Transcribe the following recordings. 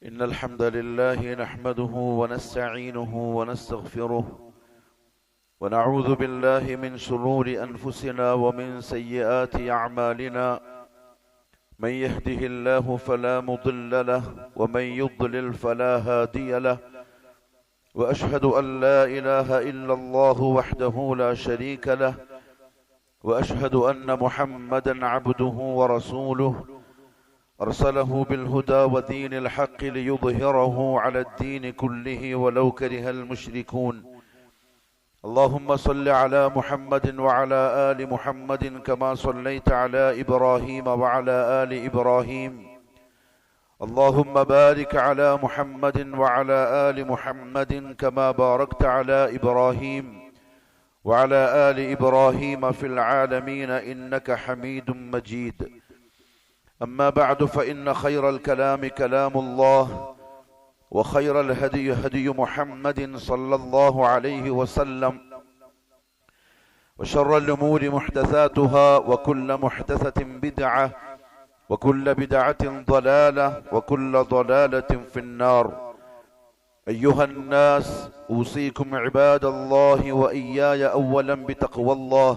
إن الحمد لله نحمده ونستعينه ونستغفره ونعوذ بالله من شرور أنفسنا ومن سيئات أعمالنا من يهده الله فلا مضل له ومن يضلل فلا هادي له وأشهد أن لا إله إلا الله وحده لا شريك له وأشهد أن محمدا عبده ورسوله أرسله بالهدى ودين الحق ليظهره على الدين كله ولو كره المشركون اللهم صل على محمد وعلى آل محمد كما صليت على إبراهيم وعلى آل إبراهيم اللهم بارك على محمد وعلى آل محمد كما باركت على إبراهيم وعلى آل إبراهيم في العالمين إنك حميد مجيد أما بعد فإن خير الكلام كلام الله وخير الهدي هدي محمد صلى الله عليه وسلم وشر الأمور محدثاتها وكل محدثة بدعة وكل بدعة ضلالة وكل ضلالة في النار أيها الناس أوصيكم عباد الله وإياي أولا بتقوى الله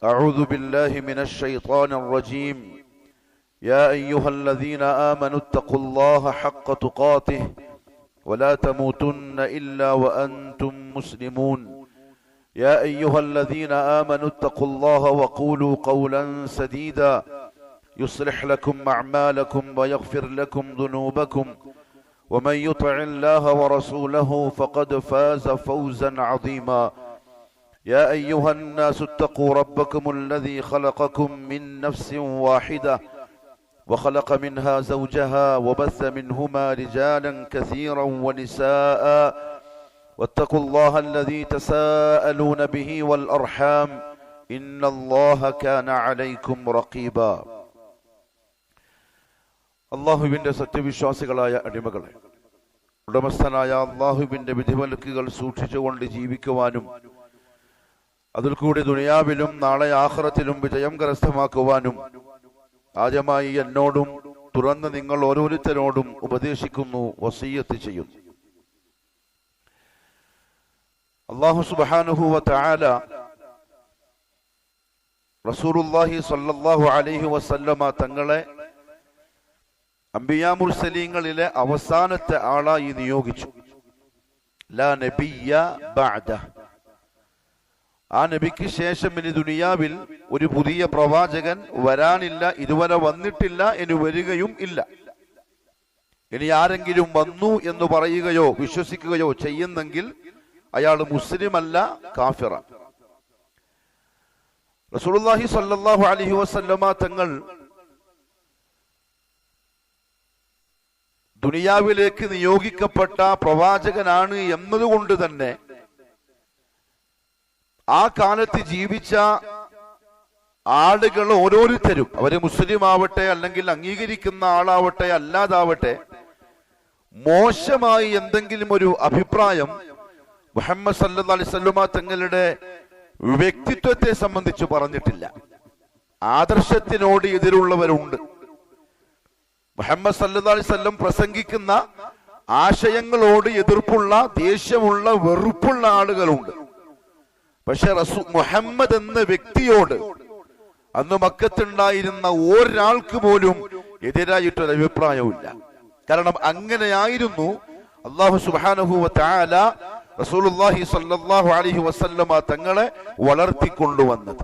أعوذ بالله من الشيطان الرجيم يا أيها الذين آمنوا اتقوا الله حق تقاته ولا تموتن إلا وأنتم مسلمون يا أيها الذين آمنوا اتقوا الله وقولوا قولا سديدا يصلح لكم أعمالكم ويغفر لكم ذنوبكم ومن يطع الله ورسوله فقد فاز فوزا عظيما يا أيها الناس اتقوا ربكم الذي خلقكم من نفس واحدة وخلق منها زوجها وبث منهما رجالا كثيرا ونساء واتقوا الله الذي تساءلون به والأرحام إن الله كان عليكم رقيبا അള്ളാഹുവിന്റെ സത്യവിശ്വാസികളായ അടിമകളെ, ഉടമസ്ഥനായ അള്ളാഹുവിന്റെ വിധിവിലക്കുകൾ സൂക്ഷിച്ചുകൊണ്ട് ജീവിക്കുവാനും അതിൽ കൂടി ദുനിയാവിലും നാളെ ആഖിറത്തിലും വിജയം കരസ്ഥമാക്കുവാനും ആദ്യമായി എന്നോടും തുറന്ന് നിങ്ങൾ ഓരോരുത്തരോടും ഉപദേശിക്കുന്നു, വസിയ്യത്ത് ചെയ്യുന്നു. അല്ലാഹു സുബ്ഹാനഹു വ തആല റസൂലുള്ളാഹി സ്വല്ലല്ലാഹു അലൈഹി വസല്ലമ തങ്ങളെ അംബിയാ മുർസലീങ്ങളിലെ അവസാനത്തെ ആളായി നിയോഗിച്ചു. ലാ നബിയ്യ ബഅദ, ആ നബിക്ക് ശേഷം ഇനി ദുനിയാവിൽ ഒരു പുതിയ പ്രവാചകൻ വരാനില്ല, ഇതുവരെ വന്നിട്ടില്ല, ഇനി വരികയും ഇല്ല. ഇനി ആരെങ്കിലും വന്നു എന്ന് പറയുകയോ വിശ്വസിക്കുകയോ ചെയ്യുന്നെങ്കിൽ അയാൾ മുസ്ലിം അല്ല, കാഫിറാണ്. റസൂലുള്ളാഹി സ്വല്ലല്ലാഹു അലൈഹി വസല്ലമ തങ്ങൾ ദുനിയാവിലേക്ക് നിയോഗിക്കപ്പെട്ട പ്രവാചകനാണ് എന്നതുകൊണ്ട് തന്നെ ആ കാലത്ത് ജീവിച്ച ആളുകൾ ഓരോരുത്തരും, അവര് മുസ്ലിം ആവട്ടെ അല്ലെങ്കിൽ അംഗീകരിക്കുന്ന ആളാവട്ടെ അല്ലാതാവട്ടെ, മോശമായി എന്തെങ്കിലും ഒരു അഭിപ്രായം മുഹമ്മദ് സല്ലല്ലാഹു അലൈഹി വസല്ലമ തങ്ങളുടെ വ്യക്തിത്വത്തെ സംബന്ധിച്ച് പറഞ്ഞിട്ടില്ല. ആദർശത്തിനോട് എതിരുള്ളവരുണ്ട്. മുഹമ്മദ് സല്ലല്ലാഹു അലൈഹി വസല്ലം പ്രസംഗിക്കുന്ന ആശയങ്ങളോട് എതിർപ്പുള്ള, ദേഷ്യമുള്ള, വെറുപ്പുള്ള ആളുകളുണ്ട്. പക്ഷെ മുഹമ്മദ് എന്ന വ്യക്തിയോട് അന്ന് മക്കത്തുണ്ടായിരുന്ന ഒരാൾക്ക് പോലും എതിരായിട്ടൊരു അഭിപ്രായവുമില്ല. കാരണം അങ്ങനെയായിരുന്നു അല്ലാഹു സുബ്ഹാനഹു വ തആല റസൂലുള്ളാഹി സ്വല്ലല്ലാഹു അലൈഹി വസല്ലമ തങ്ങളെ വളർത്തിക്കൊണ്ടുവന്നത്.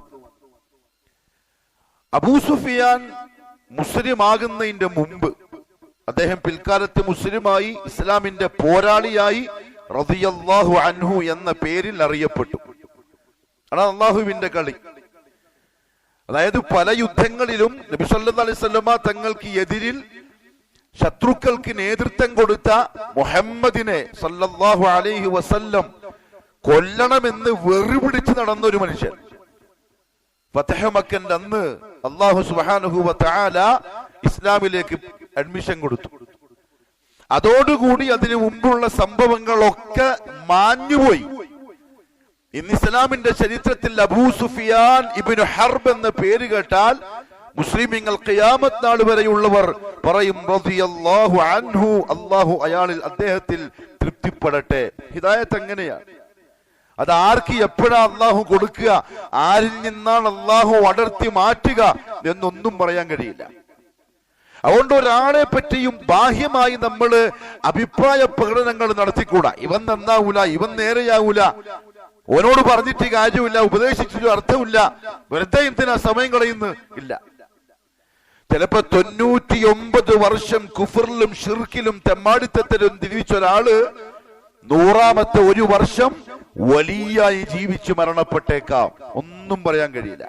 അബൂ സുഫിയാൻ മുസ്ലിം ആകുന്നതിന്റെ മുമ്പ് അദ്ദേഹം പിൽക്കാലത്ത് മുസ്ലിമായി, ഇസ്ലാമിന്റെ പോരാളിയായി റളിയല്ലാഹു അൻഹു എന്ന പേരിൽ അറിയപ്പെട്ടു. അതാണ് അള്ളാഹുവിന്റെ കളി. അതായത് പല യുദ്ധങ്ങളിലും നബി സല്ലല്ലാഹു അലൈഹി വസല്ലമ തങ്ങൾക്ക് എതിരിൽ ശത്രുക്കൾക്ക് നേതൃത്വം കൊടുത്ത മുഹമ്മദിനെ സല്ലല്ലാഹു അലൈഹി വസല്ലം കൊല്ലണമെന്ന് വെറുപിടിച്ച് നടന്ന ഒരു മനുഷ്യൻ. ഫതഹ് മക്കന്റെ അന്ന് അല്ലാഹു സുബ്ഹാനഹു വ തആല ഇസ്ലാമിലേക്ക് അഡ്മിഷൻ കൊടുത്തു. അതോടുകൂടി അതിനു മുമ്പുള്ള സംഭവങ്ങളൊക്കെ മാഞ്ഞുപോയി. ഇന്ന് ഇസ്ലാമിന്റെ ചരിത്രത്തിൽ അബൂ സുഫിയാൻ ഇബ്നു ഹർബ് എന്ന പേര് കേട്ടാൽ മുസ്ലിമീങ്ങൾ ഖിയാമത്ത് നാൾ വരെയുള്ളവർ പറയും റളിയല്ലാഹു അൻഹു, അല്ലാഹു അയാളിൽ അദ്ദേഹത്തിൽ തൃപ്തിപ്പെടട്ടെ. ഹിദായത്ത് എങ്ങനെയാണ്? അത് ആർക്ക് എപ്പോഴാ അള്ളാഹു കൊടുക്കുക, ആരിൽ നിന്നാണ് അള്ളാഹു അടർത്തി മാറ്റുക എന്നൊന്നും പറയാൻ കഴിയില്ല. അതുകൊണ്ട് ഒരാളെ പറ്റിയും ബാഹ്യമായി നമ്മൾ അഭിപ്രായ പ്രകടനങ്ങൾ നടത്തിക്കൂടാ. ഇവൻ നന്നാവൂല, ഇവൻ നേരെയാവൂല, ഓനോട് പറഞ്ഞിട്ട് കാര്യമില്ല, ഉപദേശിച്ചിട്ട് അർത്ഥമില്ല, വെറുതെ എന്തിനാ സമയം കളയുന്നു, ഇല്ല. ചിലപ്പോ 99 വർഷം കുഫറിലും ഷിർക്കിലും തെമ്മാടിത്തത്തിലും തിരിച്ച ഒരാള് 100ാമത്തെ ഒരു വർഷം വലിയായി ജീവിച്ച് മരണപ്പെട്ടേക്കാം. ഒന്നും പറയാൻ കഴിയില്ല.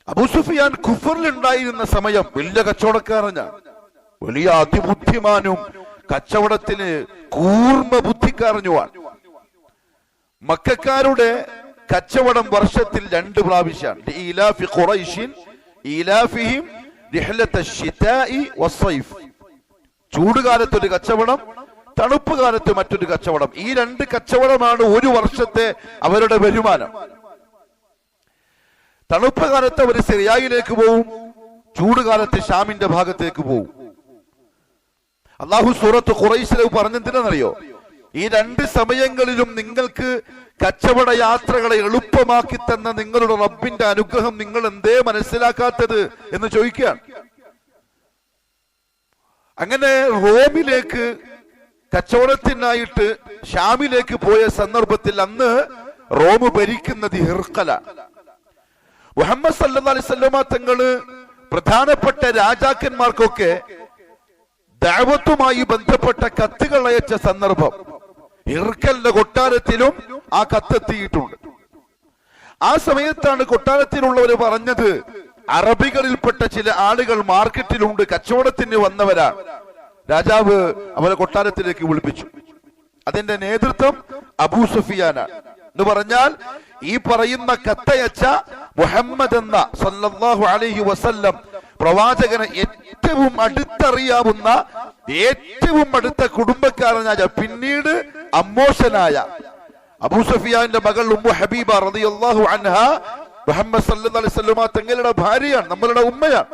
അബൂ സുഫിയാൻ കുഫറിൽ ഉണ്ടായിരുന്ന സമയം വലിയ കച്ചവടക്കാരനാണ്, വലിയ അതിബുദ്ധിമാനും കച്ചവടത്തിന് കൂർമ്മ ബുദ്ധിക്കാരനുമാണ്. മക്കക്കാരുടെ കച്ചവടം വർഷത്തിൽ 2 പ്രാവശ്യമാണ്. ഇലാഫി ഖുറൈശിൻ ഇലാഫിഹിം റിഹ്ലത അശ്ശിതാഇ വസ്സൈഫ്. ചൂടുകാലത്ത് ഒരു കച്ചവടം, തണുപ്പ് കാലത്ത് മറ്റൊരു കച്ചവടം. ഈ 2 കച്ചവടമാണ് ഒരു വർഷത്തെ അവരുടെ വരുമാനം. തണുപ്പ് കാലത്ത് അവർ സിറിയയിലേക്ക് പോവും, ചൂടുകാലത്ത് ഷാമിന്റെ ഭാഗത്തേക്ക് പോവും. അള്ളാഹു സൂറത്ത് ഖുറൈശിൽ പറഞ്ഞെന്തിനാണെന്നറിയോ? ഈ 2 സമയങ്ങളിലും നിങ്ങൾക്ക് കച്ചവട യാത്രകളെ എളുപ്പമാക്കി തന്ന നിങ്ങളുടെ റബ്ബിന്റെ അനുഗ്രഹം നിങ്ങൾ എന്തേ മനസ്സിലാക്കാത്തത് എന്ന് ചോദിക്കുകയാണ്. അങ്ങനെ റോമിലേക്ക് കച്ചവടത്തിനായിട്ട് ഷാമിലേക്ക് പോയ സന്ദർഭത്തിൽ അന്ന് റോം ഭരിക്കുന്നത് ഹിർഖല. മുഹമ്മദ് സല്ലല്ലാഹു അലൈഹി വസല്ലമ തങ്ങള് പ്രധാനപ്പെട്ട രാജാക്കന്മാർക്കൊക്കെ ദഅവത്തുമായി ബന്ധപ്പെട്ട കത്തുകൾ അയച്ച സന്ദർഭം ഹിർഖലിന്റെ കൊട്ടാരത്തിലും ആ കത്തെത്തിയിട്ടുണ്ട്. ആ സമയത്താണ് കൊട്ടാരത്തിലുള്ളവർ പറഞ്ഞത്, അറബികളിൽപ്പെട്ട ചില ആളുകൾ മാർക്കറ്റിലുണ്ട്, കച്ചവടത്തിന് വന്നവരാണ്. രാജാവ് അവരെ കൊട്ടാരത്തിലേക്ക് വിളിപ്പിച്ചു. അതിന്റെ നേതൃത്വം അബൂ സുഫിയാനാണ്. എന്ന് പറഞ്ഞാൽ ഈ പറയുന്ന കത്തയച്ച മുഹമ്മദ് എന്ന സല്ലല്ലാഹു അലൈഹി വസല്ലം പ്രവാചകനെ ഏറ്റവും അടുത്തറിയാവുന്ന, ഏറ്റവും അടുത്ത കുടുംബക്കാരനായ, പിന്നീട് അമ്മോശനായ അബൂ സുഫിയാന്റെ മകൾ ഉമ്മു ഹബീബ റളിയല്ലാഹു അൻഹ മുഹമ്മദ് സല്ലല്ലാഹു അലൈഹി വസല്ലമ തങ്ങളുടെ ഭാര്യയാണ്, നമ്മളുടെ ഉമ്മയാണ്.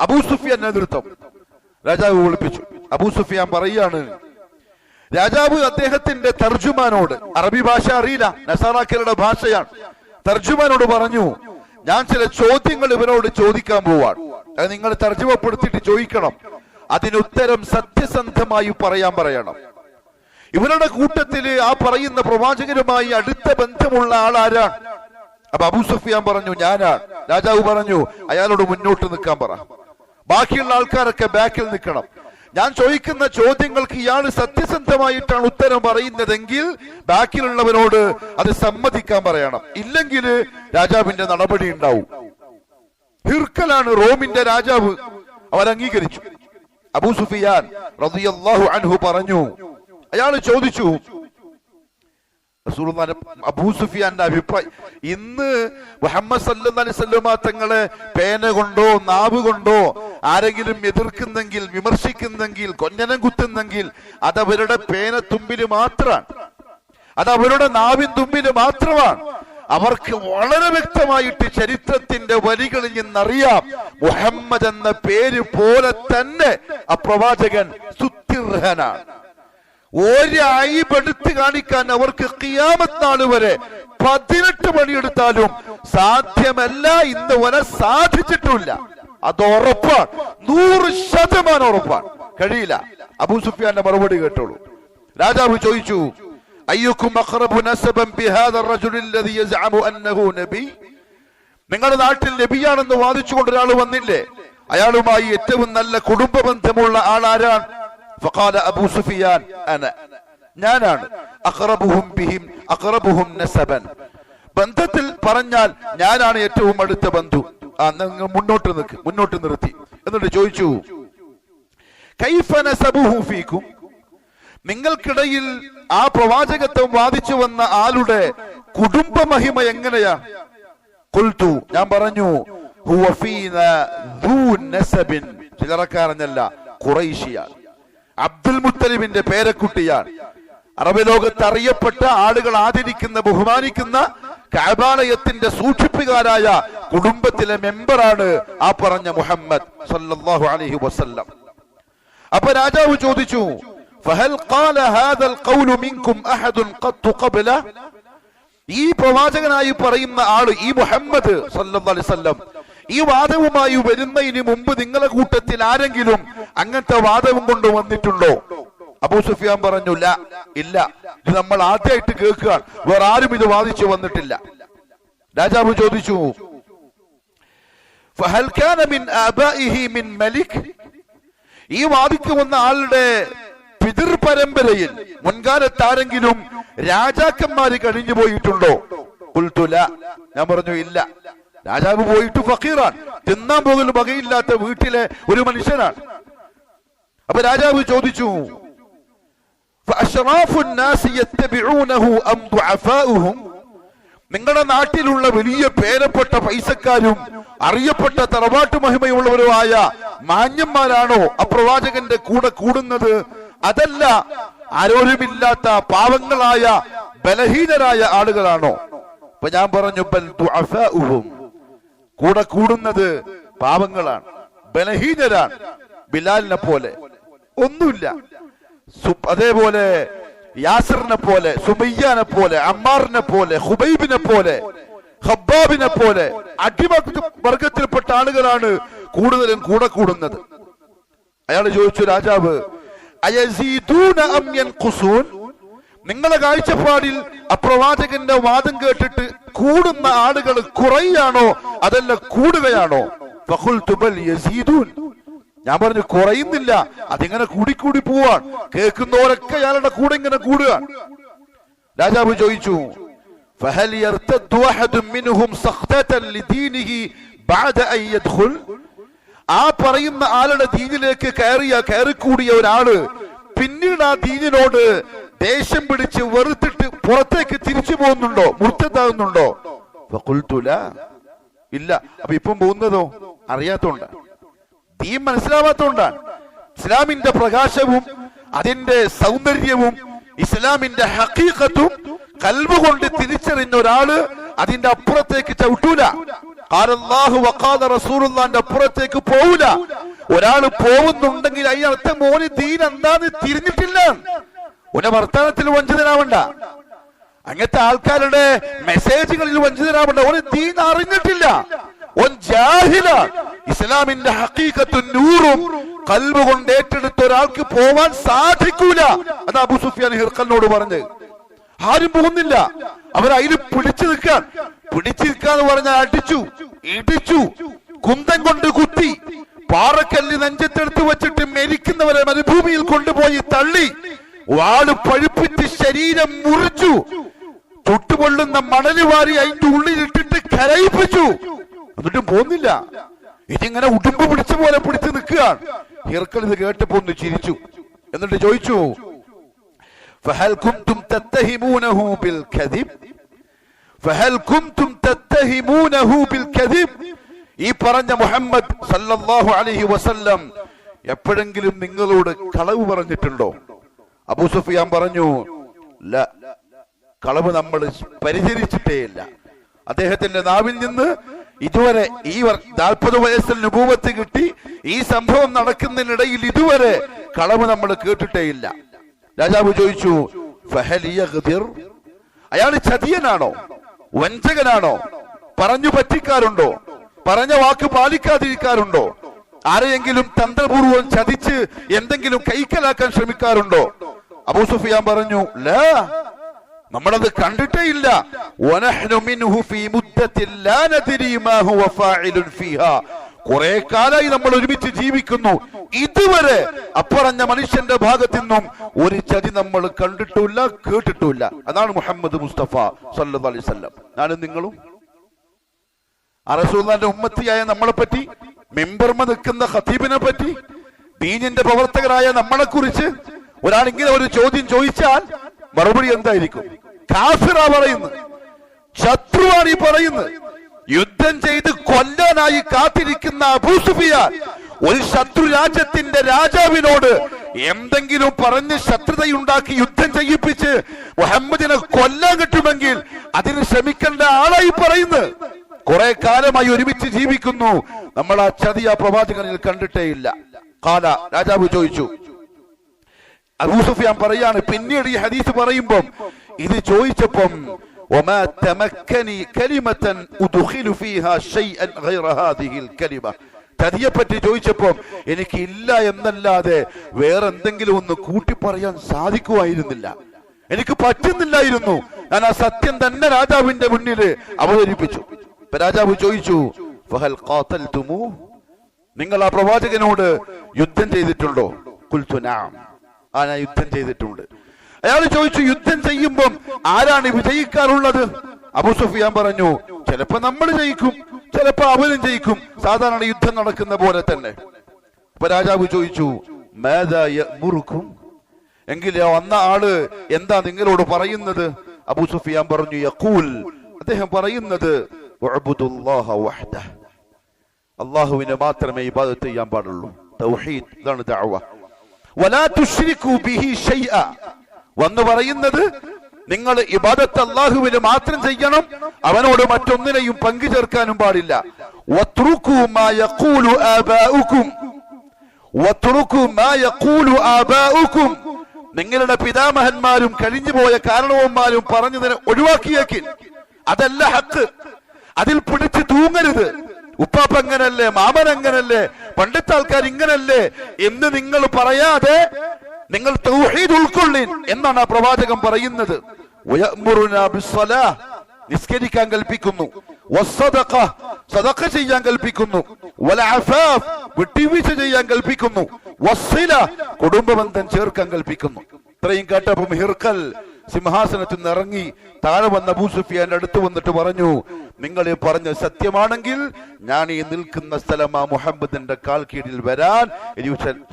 അബൂ സുഫിയാൻ നേതൃത്വം രാജാവ് വിളിപ്പിച്ചു. അബൂ സുഫിയാൻ പറയാണ്, രാജാവ് അദ്ദേഹത്തിന്റെ തർജുമാനോട്, അറബി ഭാഷ അറിയില്ല, നസാറാക്കളുടെ ഭാഷയാണ്, തർജുമാനോട് പറഞ്ഞു, ഞാൻ ചില ചോദ്യങ്ങൾ ഇവരോട് ചോദിക്കാൻ പോവാണ്, അത് നിങ്ങൾ തർജുമപ്പെടുത്തിയിട്ട് ചോദിക്കണം, അതിനുത്തരം സത്യസന്ധമായി പറയാൻ പറയണം. ഇവരുടെ കൂട്ടത്തില് ആ പറയുന്ന പ്രവാചകരുമായി അടുത്ത ബന്ധമുള്ള ആളാരാണ്? അപ്പൊ അബൂ സുഫിയാൻ പറഞ്ഞു, ഞാനാണ്. രാജാവ് പറഞ്ഞു, അയാളോട് മുന്നോട്ട് നിൽക്കാൻ പറ, ബാക്കിയുള്ള ആൾക്കാരൊക്കെ ബാക്കിൽ നിൽക്കണം. ഞാൻ ചോദിക്കുന്ന ചോദ്യങ്ങൾക്ക് ഇയാൾ സത്യസന്ധമായിട്ടാണ് ഉത്തരം പറയുന്നതെങ്കിൽ ബാക്കിയുള്ളവരോട് അത് സമ്മതിക്കാൻ പറയണം, ഇല്ലെങ്കിൽ രാജാവിന്റെ നടപടി ഉണ്ടാവും. ഹിർഖലാണ് റോമിന്റെ രാജാവ്. അവർ അംഗീകരിച്ചു. അബൂ സുഫിയാൻ റളിയല്ലാഹു അൻഹു പറഞ്ഞു, അയാൾ ചോദിച്ചു, അബൂ സുഫിയാന്റെ അഭിപ്രായം, ഇന്ന് മുഹമ്മദ് സല്ലല്ലാഹു അലൈഹി വസല്ലമ തങ്ങളെ പേന കൊണ്ടോ നാവ് കൊണ്ടോ ആരെങ്കിലും എതിർക്കുന്നെങ്കിൽ, വിമർശിക്കുന്നെങ്കിൽ, കൊഞ്ഞനം കുത്തുന്നെങ്കിൽ അതവരുടെ പേന തുമ്പില് മാത്രമാണ്, അതവരുടെ നാവിൻ തുമ്പില് മാത്രമാണ്. അവർക്ക് വളരെ വ്യക്തമായിട്ട് ചരിത്രത്തിന്റെ വരികളിൽ നിന്നറിയാം, മുഹമ്മദ് എന്ന പേര് പോലെ തന്നെ അപ്രവാചകൻ സ്തുത്യർഹനാണ്. ഒരൈബെടുത്ത് കാണിക്കാൻ അവർക്ക് ഖിയാമത്ത് നാൾ വരെ 18 പണിയെടുത്താലും സാധ്യമല്ല, ഇന്ന് വരെ സാധിച്ചിട്ടില്ല. അത് ഉറപ്പാണ്, 100% ഉറപ്പാണ്, കഴിയില്ല. അബൂ സുഫിയാന്റെ മറുപടി കേട്ടോളൂ. രാജാവ് ചോദിച്ചു, അയ്യുക്കും അഖറബു നസബൻ ബിഹാദ الرجل الذي يزعم انه നബി? നിങ്ങളുടെ നാട്ടിൽ നബിയാണെന്ന് വാദിച്ചുകൊണ്ട് ഒരാൾ വന്നില്ലേ, അയാളുമായി ഏറ്റവും നല്ല കുടുംബ ബന്ധമുള്ള ആൾ ആരാണ്? فقال أبو سفيان أنا, ഞാനാണ്. അഖറബുഹും ബിഹിം അഖറബുഹും നസബൻ, ബന്ധത്തിൽ പറഞ്ഞാൽ ഞാനാണ് ഏറ്റവും അടുത്ത ബന്ധു. മുന്നോട്ട് നിൽക്ക്, മുന്നോട്ട് നിർത്തി. എന്നിട്ട് ചോദിച്ചു, കൈഫ നസബുഹു ഫീകും, നിങ്ങൾക്കിടയിൽ ആ പ്രവാചകത്വം വാദിച്ചു വന്ന ആളുടെ കുടുംബ മഹിമ എങ്ങനെയാ? ഖുൽതു, ഞാൻ പറഞ്ഞു, ഹുവ ഫീനാ ദൂ നസബിൻ, ചിലറക്കാരനല്ല, ഖുറൈശിയാണ്, അബ്ദുൽ മുത്തലിബിന്റെ പേരക്കുട്ടിയാണ്. അറബ് ലോകത്ത് അറിയപ്പെട്ട, ആളുകൾ ആദരിക്കുന്ന, ബഹുമാനിക്കുന്ന കഅബാലയത്തിന്റെ സൂക്ഷിപ്പുകാരായ കുടുംബത്തിലെ മെമ്പറാണ് ആ പറഞ്ഞ മുഹമ്മദ് സല്ലല്ലാഹു അലൈഹി വസല്ലം. അപ്പൊ രാജാവ് ചോദിച്ചു, ഫഹൽ ഖാല ഹാദൽ ഖൗലു മിൻകും അഹദുൻ ഖത്തു ഖബ്ല, ഈ പ്രവാചകനായി പറയുന്ന ആള് ഈ മുഹമ്മദ് സല്ലല്ലാഹു അലൈഹി വസല്ലം ഈ വാദവുമായി വരുന്നതിന് മുമ്പ് നിങ്ങളെ കൂട്ടത്തിൽ ആരെങ്കിലും അങ്ങനത്തെ വാദവും കൊണ്ട് വന്നിട്ടുണ്ടോ? അബൂ സുഫിയാൻ പറഞ്ഞു, ഇല്ല, ഇത് നമ്മൾ ആദ്യമായിട്ട് കേൾക്കുകയാണ്, വേറെ ആരും ഇത് വാദിച്ചു വന്നിട്ടില്ല. രാജാവ് ചോദിച്ചു, ഫഹൽ കാന മിൻ ആബാഇഹി മിൻ മലിക്, ഈ വാദിക്ക് വന്ന ആളുടെ പിതൃ പരമ്പരയിൽ മുൻകാലത്ത് ആരെങ്കിലും രാജാക്കന്മാര് കഴിഞ്ഞു പോയിട്ടുണ്ടോ? ഖുൽതു ലാ, ഞാൻ പറഞ്ഞു ഇല്ല. രാജാവ് പോയിട്ട് ഫഖീറാണ്, തിന്നാൻ പോകലും വകയില്ലാത്ത വീട്ടിലെ ഒരു മനുഷ്യനാണ്. അപ്പൊ രാജാവ് ചോദിച്ചു, നിങ്ങളുടെ നാട്ടിലുള്ള വലിയ പേരപ്പെട്ട പൈസക്കാരും അറിയപ്പെട്ട തറവാട്ടു മഹിമയുള്ളവരുമായ മാന്യന്മാരാണോ അപ്രവാചകന്റെ കൂടെ കൂടുന്നത്? അതല്ല ആരോരുമില്ലാത്ത പാവങ്ങളായ ബലഹീനരായ ആളുകളാണോ? അപ്പൊ ഞാൻ പറഞ്ഞു, ബൽ ദുഅഫാഉഹും, കൂടെ കൂടുന്നത് പാവങ്ങളാണ്, ബലഹീനരാണ്. ബിലാലിനെ പോലെ ഒന്നുമില്ല, അതേപോലെ യാസിറിനെ പോലെ, സുമയ്യാനെ പോലെ, അമ്മാറിനെ പോലെ, ഹുബൈബിനെ പോലെ, ഖബ്ബാബിനെ പോലെ അടിമ വർഗത്തിൽപ്പെട്ട ആളുകളാണ് കൂടുതലും കൂടെ കൂടുന്നത്. അയാൾ ചോദിച്ചു, രാജാവ്, അയസീദൂന അം യൻഖുസൂൻ, നിങ്ങളുടെ കാഴ്ചപ്പാടിൽ അപ്രവാചകന്റെ വാദം കേട്ടിട്ട് കൂടുന്ന ആളുകൾ കുറയാണോ അതല്ല കൂടുകയാണോ? ഫഖുൽതു ബൽ യസീദൂൻ, ഞാൻ പറഞ്ഞു കുറയുന്നില്ല, അതിങ്ങനെ കൂടിക്കൂടി പോവാൻ, കേൾക്കുന്നവരൊക്കെ അയാളുടെ കൂടെ ഇങ്ങനെ കൂടുക. രാജാവ് ചോദിച്ചു, ഫഹൽ യർതദ്ദു അഹദുൻ മിൻഹും സഖ്തതൻ ലിദീനിഹി ബഅദ അൻ യദ്ഖുൽ, ആ പറയുന്ന ആളുടെ ദീനിലേക്ക് കയറിക്കൂടിയ ഒരാള് പിന്നീട് ആ ദീനിനോട് ദേഷ്യം പിടിച്ച് വെറുത്തിട്ട് പുറത്തേക്ക് തിരിച്ചു പോകുന്നുണ്ടോ, മുർത്തദാകുന്നുണ്ടോ? ഫഖുൽതു ലാ, ഇല്ല. അപ്പൊ ഇപ്പം പോകുന്നതോ അറിയാത്തോണ്ടാണ്, ദീൻ മനസ്സിലാവാത്തോണ്ടാണ്. ഇസ്ലാമിന്റെ പ്രകാശവും അതിന്റെ സൗന്ദര്യവും ഇസ്ലാമിന്റെ ഹഖീഖത്തും ഖൽബ് കൊണ്ട് തിരിച്ചറിഞ്ഞ ഒരാള് അതിന്റെ അപ്പുറത്തേക്ക് ചവിട്ടൂല. ഖാലല്ലാഹു വഖാല റസൂലുള്ളാഹിന്റെ അപ്പുറത്തേക്ക് പോവൂല. ഒരാൾ പോകുന്നുണ്ടെങ്കിൽ അതിനർത്ഥം മോന് ദീൻ എന്താന്ന് തിരിഞ്ഞിട്ടില്ല, ഓന്റെ വർത്തമാനത്തിൽ വഞ്ചിതനാവണ്ട, അങ്ങനത്തെ ആൾക്കാരുടെ മെസ്സേജുകളിൽ വഞ്ചിതനാവണ്ട, ഓന് ദീൻ അറിഞ്ഞിട്ടില്ല, ഓൻ ജാഹില. ഇസ്ലാമിന്റെ ഹഖീഖത്തും നൂറും ഖൽബ് കൊണ്ട് ഏറ്റെടുത്ത ഒരാൾക്ക് പോവാൻ സാധിക്കൂല. അത് അബൂ സുഫിയാൻ ഹിർഖലിനോട് പറഞ്ഞ്. ആരും പോകുന്നില്ല, അവരതിൽ പിടിച്ചു നിൽക്കാന്ന് പറഞ്ഞാൽ അടിച്ചു, ഇടിച്ചു, കുന്തം കൊണ്ട് കുത്തി, പാറക്കല്ല് നെഞ്ചത്തെടുത്ത് വെച്ചിട്ട് മരിക്കുന്നവരെ മരുഭൂമിയിൽ കൊണ്ടുപോയി തള്ളി, വാള് പഴുപ്പിച്ച് ശരീരം മുറിച്ചു, ചുട്ടുപൊള്ളുന്ന മണല് വാരി അതിന്റെ ഉള്ളിലിട്ടിട്ട് കരയിപ്പിച്ചു. എന്നിട്ടും പോകുന്നില്ല, ഇതിങ്ങനെ ഉടുമ്പ് പിടിച്ച പോലെ പിടിച്ചു നിൽക്കുകയാണ്. ഹിർഖൽ ഇത് കേട്ടപ്പോ ഒന്ന് ചിരിച്ചു, എന്നിട്ട് ചോദിച്ചു, ഫഹൽ കുൻതും തത്തഹിമൂനഹു ബിൽ കദിബ്, ഫഹൽ കുൻതും തത്തഹിമൂനഹു ബിൽ കദിബ്, ഈ പറഞ്ഞ മുഹമ്മദ് സല്ലല്ലാഹു അലൈഹി വസല്ലം എപ്പോഴെങ്കിലും നിങ്ങളോട് കളവ് പറഞ്ഞിട്ടുണ്ടോ? അബൂ സുഫിയാൻ പറഞ്ഞു, ല, കളവ് നമ്മൾ പരിചരിച്ചിട്ടേയില്ല. അദ്ദേഹത്തിന്റെ നാവിൽ നിന്ന് ഇതുവരെ ഈ 40 വയസ്സിൽ നുബൂവത്ത് കിട്ടി ഈ സംഭവം നടക്കുന്നതിനിടയിൽ ഇതുവരെ കളവ് നമ്മൾ കേട്ടിട്ടേയില്ല. രാജാവ് ചോദിച്ചു, ഫഹൽ യഗ്ദിർ, അയാൾ ചതിയനാണോ, വഞ്ചകനാണോ, പറഞ്ഞു പറ്റിക്കാറുണ്ടോ, പറഞ്ഞ വാക്ക് പാലിക്കാതിരിക്കാറുണ്ടോ, ആരെയെങ്കിലും തന്ത്രപൂർവ്വം ചതിച്ച് എന്തെങ്കിലും കൈക്കലാക്കാൻ ശ്രമിക്കാറുണ്ടോ? അബൂ സുഫിയാൻ പറഞ്ഞു, ലാ, നമ്മളത് കണ്ടിട്ടേ ഇല്ല. വനഹ്നു മിൻഹു ഫീ മുദ്ദത്തിൻ ലാ നദ്രി മാ ഹുവ ഫാഇലുൻ ഫീഹാ, കുറെ കാലമായി നമ്മൾ ഒരുമിച്ച് ജീവിക്കുന്നു, ഇതുവരെ അപ്പറഞ്ഞ മനുഷ്യന്റെ ഭാഗത്തു നിന്നും ഒരു ചതി നമ്മൾ കണ്ടിട്ടില്ല, കേട്ടിട്ടില്ല. അതാണ് മുഹമ്മദ് മുസ്തഫ സല്ലല്ലാഹു അലൈഹി വസല്ലം. ഞാനും നിങ്ങളും റസൂലുള്ളാഹിന്റെ ഉമ്മത്തിയായ നമ്മളെ പറ്റി, മിമ്പർമ നിൽക്കുന്ന ഖതീബിനെ പറ്റി, ദീനിന്റെ പ്രവർത്തകരായ നമ്മളെ കുറിച്ച് ഒരാളിങ്ങനെ ഒരു ചോദ്യം ചോദിച്ചാൽ മറുപടി എന്തായിരിക്കും? കാഫിറാ പറയുന്നത്, ശത്രുവാണ് ഈ പറയുന്നത്. യുദ്ധം ചെയ്ത് കൊല്ലാനായി കാത്തിരിക്കുന്ന അബൂ സുഫിയാൻ ഒരു ശത്രു രാജ്യത്തിന്റെ രാജാവിനോട് എന്തെങ്കിലും പറഞ്ഞ് ശത്രുതയുണ്ടാക്കി യുദ്ധം ചെയ്യിപ്പിച്ച് മുഹമ്മദിനെ കൊല്ലാൻ കിട്ടുമെങ്കിൽ അതിന് ശ്രമിക്കേണ്ട ആളായി പറയുന്നത്. കുറെ കാലമായി ഒരുമിച്ച് ജീവിക്കുന്നു, നമ്മൾ ആ ചതി ആ പ്രവാചകനിൽ കണ്ടിട്ടേ ഇല്ല. ഖാല, രാജാവ് ചോദിച്ചു. അബൂ സുഫിയാൻ പറയാണ്, പിന്നീട് ഈ ഹദീസ് പറയുമ്പം ഇത് ചോദിച്ചപ്പം وما تمكني كلمة أدخل فيها شيئا غير هذه الكلمة. ചതിയെപ്പറ്റി ചോദിച്ചപ്പം എനിക്ക് ഇല്ല എന്നല്ലാതെ വേറെ എന്തെങ്കിലും ഒന്ന് കൂട്ടി പറയാൻ സാധിക്കുമായിരുന്നില്ല, എനിക്ക് പറ്റുന്നില്ലായിരുന്നു. ഞാൻ ആ സത്യം തന്നെ രാജാവിന്റെ മുന്നിൽ അവതരിപ്പിച്ചു. രാജാവ് ചോദിച്ചു, ഫഹൽ ഖാതൽതുമു, നിങ്ങൾ ആ പ്രവാചകനോട് യുദ്ധം ചെയ്തിട്ടുണ്ടോ? ഖുൽതു നഅം, ഞാൻ യുദ്ധം ചെയ്തിട്ടുണ്ട്. അയാൾ ചോദിച്ചു, യുദ്ധം ചെയ്യുമ്പം ആരാണ് വിജയിക്കാറുള്ളത്? അബൂ സുഫിയാൻ പറഞ്ഞു, ചിലപ്പോ നമ്മൾ ജയിക്കും, ചിലപ്പോ അവനും ജയിക്കും, സാധാരണ യുദ്ധം നടക്കുന്ന പോലെ തന്നെ. അപ്പൊ രാജാവ് ചോദിച്ചു, മാദാ യഅ്മുറുക്കും, എങ്കിൽ വന്ന ആള് എന്താ നിങ്ങളോട് പറയുന്നത്? അബൂ സുഫിയാൻ പറഞ്ഞു, യഖൂൽ, അദ്ദേഹം പറയുന്നത് ഉഅ്ബുദുല്ലാഹ വഹ്ദഹ, അല്ലാഹുവിനെ മാത്രമേ ഇബാദത്ത് ചെയ്യാൻ പാടുള്ളൂ. തൗഹീദ്, ഇതാണ് ദഅവ. വലാ തുശ്രികൂ ബിഹി ശൈഅ, വന്ന് പറയുന്നത് നിങ്ങൾ ഇബാദത്ത് അല്ലാഹുവിന് മാത്രം ചെയ്യണം, അവനോട് മറ്റൊന്നിനെയും പങ്കു ചേർക്കാനും പാടില്ല. വത്റുകൂ മാ യഖൂലു ആബാഉകും, വത്റുകൂ മാ യഖൂലു ആബാഉകും, നിങ്ങളുടെ പിതാമഹന്മാരും കഴിഞ്ഞുപോയ കാരണവന്മാരും പറഞ്ഞതിനെ ഒഴിവാക്കിയേക്കിൻ. അതല്ല ഹക്ക്, അതിൽ പിടിച്ച് തൂങ്ങരുത്. ഉപ്പാപ്പ എങ്ങനല്ലേ, മാമൻ എങ്ങനല്ലേ, പണ്ടത്തെ ആൾക്കാർ ഇങ്ങനല്ലേ എന്ന് നിങ്ങൾ പറയാതെ നിങ്ങൾ തൗഹീദ് ഉൾക്കൊള്ളിൻ എന്നാണ് ആ പ്രവാചകൻ പറയുന്നത്. വയഅ്മുറുനാ ബിസ്സലാഹ്, നിസ്കരിക്കാൻ കൽപ്പിക്കുന്നു. വസ്സദഖ, സദഖ ചെയ്യാൻ കൽപ്പിക്കുന്നു. വൽഅഫാഫ്, വിട്ടുവീഴ്ച ചെയ്യാൻ കൽപ്പിക്കുന്നു. വസ്സില, കുടുംബബന്ധം ചേർക്കാൻ കൽപ്പിക്കുന്നു. ഇത്രയും കേട്ടപ്പോൾ ഹിർഖൽ സിംഹാസനത്തിൽ നിന്ന് ഇറങ്ങി താഴെ വന്ന അബൂ സുഫിയാന്റെ അടുത്ത് വന്നിട്ട് പറഞ്ഞു, നിങ്ങൾ പറഞ്ഞ സത്യമാണെങ്കിൽ ഞാൻ ഈ നിൽക്കുന്ന സ്ഥലം ആ മുഹമ്മദിന്റെ കാൽ കീഴിൽ വരാൻ ഇനി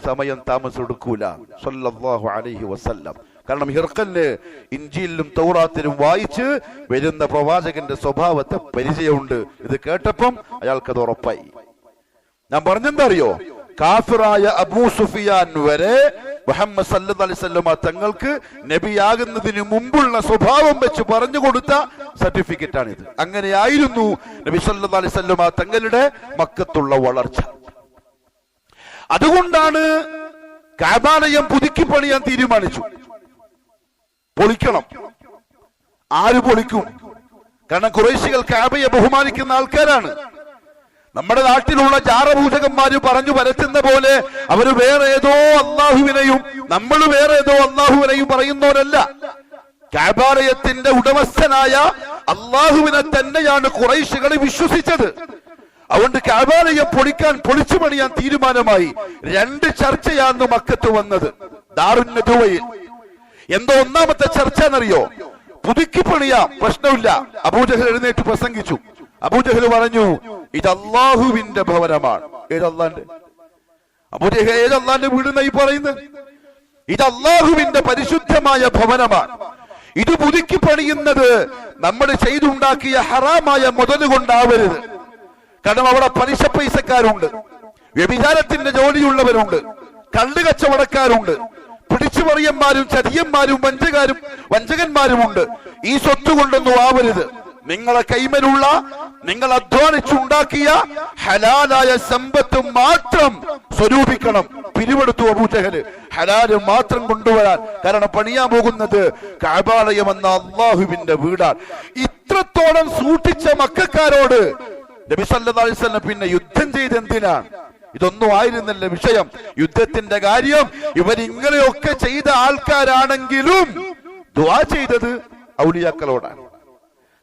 സമയം താമസം എടുക്കൂല സല്ലല്ലാഹു അലൈഹി വസല്ലം. കാരണം ഹിർഖലിന് ഇഞ്ചീലിലും തൗറാത്തിലും വായിച്ച് വരുന്ന പ്രവാചകന്റെ സ്വഭാവത്തെ പരിചയമുണ്ട്. ഇത് കേട്ടപ്പം അയാൾക്കത് ഉറപ്പായി. ഞാൻ പറഞ്ഞെന്താ അറിയോ, കാഫിറായ അബൂ സുഫിയാൻ വരെ മുഹമ്മദ് സല്ലല്ലാഹു അലൈഹി വസല്ലം തങ്ങൾക്ക് നബിയാകുന്നതിന് മുമ്പുള്ള സ്വഭാവം വെച്ച് പറഞ്ഞു കൊടുത്ത സർട്ടിഫിക്കറ്റ് ആണിത്. അങ്ങനെയായിരുന്നു നബി സല്ലല്ലാഹു അലൈഹി വസല്ലം തങ്ങളുടെ മക്കത്തുള്ള വളർച്ച. അതുകൊണ്ടാണ് കഅബാലയം പുതുക്കി പണിയാൻ തീരുമാനിച്ചു. പൊളിക്കണം. ആര് പൊളിക്കും? കാരണം ഖുറൈശികൾ കഅബയെ ബഹുമാനിക്കുന്ന ആൾക്കാരാണ്. നമ്മുടെ നാട്ടിലുള്ള ജാറപൂജകന്മാര് പറഞ്ഞു പരത്തുന്ന പോലെ അവര് വേറെ ഏതോ അള്ളാഹുവിനെയും നമ്മൾ വേറെ ഏതോ അള്ളാഹുവിനെയും പറയുന്നവരല്ല. കഅബാലയത്തിന്റെ ഉടമസ്ഥനായ അള്ളാഹുവിനെ തന്നെയാണ് ഖുറൈശികൾ വിശ്വസിച്ചത്. അതുകൊണ്ട് കഅബാലയം പൊളിച്ചു പണിയാൻ തീരുമാനമായി. 2 ചർച്ചയാണ് മക്കത്ത് വന്നത് ദാറുൻ നദുവയിൽ. എന്തോ ഒന്നാമത്തെ ചർച്ച എന്നറിയോ? പുതുക്കി പണിയാം, പ്രശ്നമില്ല. അബൂജഹൽ എഴുന്നേറ്റ് പ്രസംഗിച്ചു. അബൂജഹൽ പറഞ്ഞു, ഇത് അള്ളാഹുവിന്റെ ഭവനമാണ്. ഏതല്ലാന്റെ? അബൂജഹൽ ഏതല്ലാന്റെ വീടെന്നായി പറയുന്നത്? ഇത് അള്ളാഹുവിന്റെ പരിശുദ്ധമായ ഭവനമാണ്. ഇത് പുതുക്കി പണിയുന്നത് നമ്മൾ ചെയ്തുണ്ടാക്കിയ ഹറാമായ മുതല് കൊണ്ടാവരുത്. കാരണം അവിടെ പലിശ പൈസക്കാരുണ്ട്, വ്യഭിചാരത്തിന്റെ ജോലിയുള്ളവരുണ്ട്, കള്ളു കച്ചവടക്കാരുണ്ട്, പിടിച്ചുപറിയന്മാരും ചതിയന്മാരും വഞ്ചകന്മാരുമുണ്ട്. ഈ സ്വത്ത് കൊണ്ടൊന്നും ആവരുത്. നിങ്ങളെ കൈമലുള്ള നിങ്ങൾ അധ്വാനിച്ചുണ്ടാക്കിയ ഹലാലായ സമ്പത്ത് മാത്രം സ്വരൂപിക്കണം. പിരിവെടുത്തു അബൂജഹല്. ഹലാല് മാത്രം കൊണ്ടുവരാൻ. കാരണം പണിയാൻ പോകുന്നത് കഅബാലയം എന്ന അള്ളാഹുവിന്റെ വീടാണ്. ഇത്രത്തോളം സൂക്ഷിച്ച മക്കക്കാരോട് നബി സല്ലല്ലാഹു അലൈഹി വസല്ലം പിന്നെ യുദ്ധം ചെയ്തെന്തിനാണ്? ഇതൊന്നും ആയിരുന്നില്ല വിഷയം. യുദ്ധത്തിന്റെ കാര്യം ഇവരിങ്ങനെയൊക്കെ ചെയ്ത ആൾക്കാരാണെങ്കിലും ദുആ ചെയ്തത് ഔലിയാക്കളോടാണ്,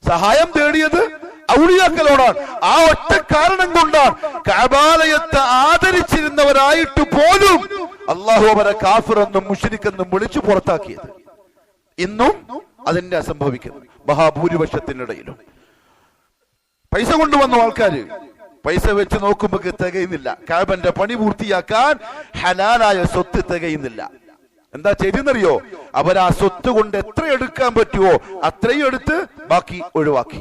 സഹായം തേടിയത് ഔലിയാക്കളോടാണ്. ആ ഒറ്റ കാരണം കൊണ്ടാണ് കഅബാലയത്തെ ആദരിച്ചിരുന്നവരായിട്ട് പോലും അള്ളാഹു അവരെ കാഫിറെന്നും മുശ്രിക്കെന്നും വിളിച്ചു പുറത്താക്കിയത്. ഇന്നും അതിന്റെ സംഭവിക്കുന്നു മഹാഭൂരിപക്ഷത്തിനിടയിലും. പൈസ കൊണ്ടുവന്ന ആൾക്കാര് പൈസ വെച്ച് നോക്കുമ്പോ തികയുന്നില്ല. കഅബന്റെ പണി പൂർത്തിയാക്കാൻ ഹലാലായ സ്വത്ത് തികയുന്നില്ല. എന്താ ചെയ്തെന്നറിയോ? അവർ ആ സ്വത്ത് കൊണ്ട് എത്ര എടുക്കാൻ പറ്റുമോ അത്രയും എടുത്ത് ബാക്കി ഒഴിവാക്കി.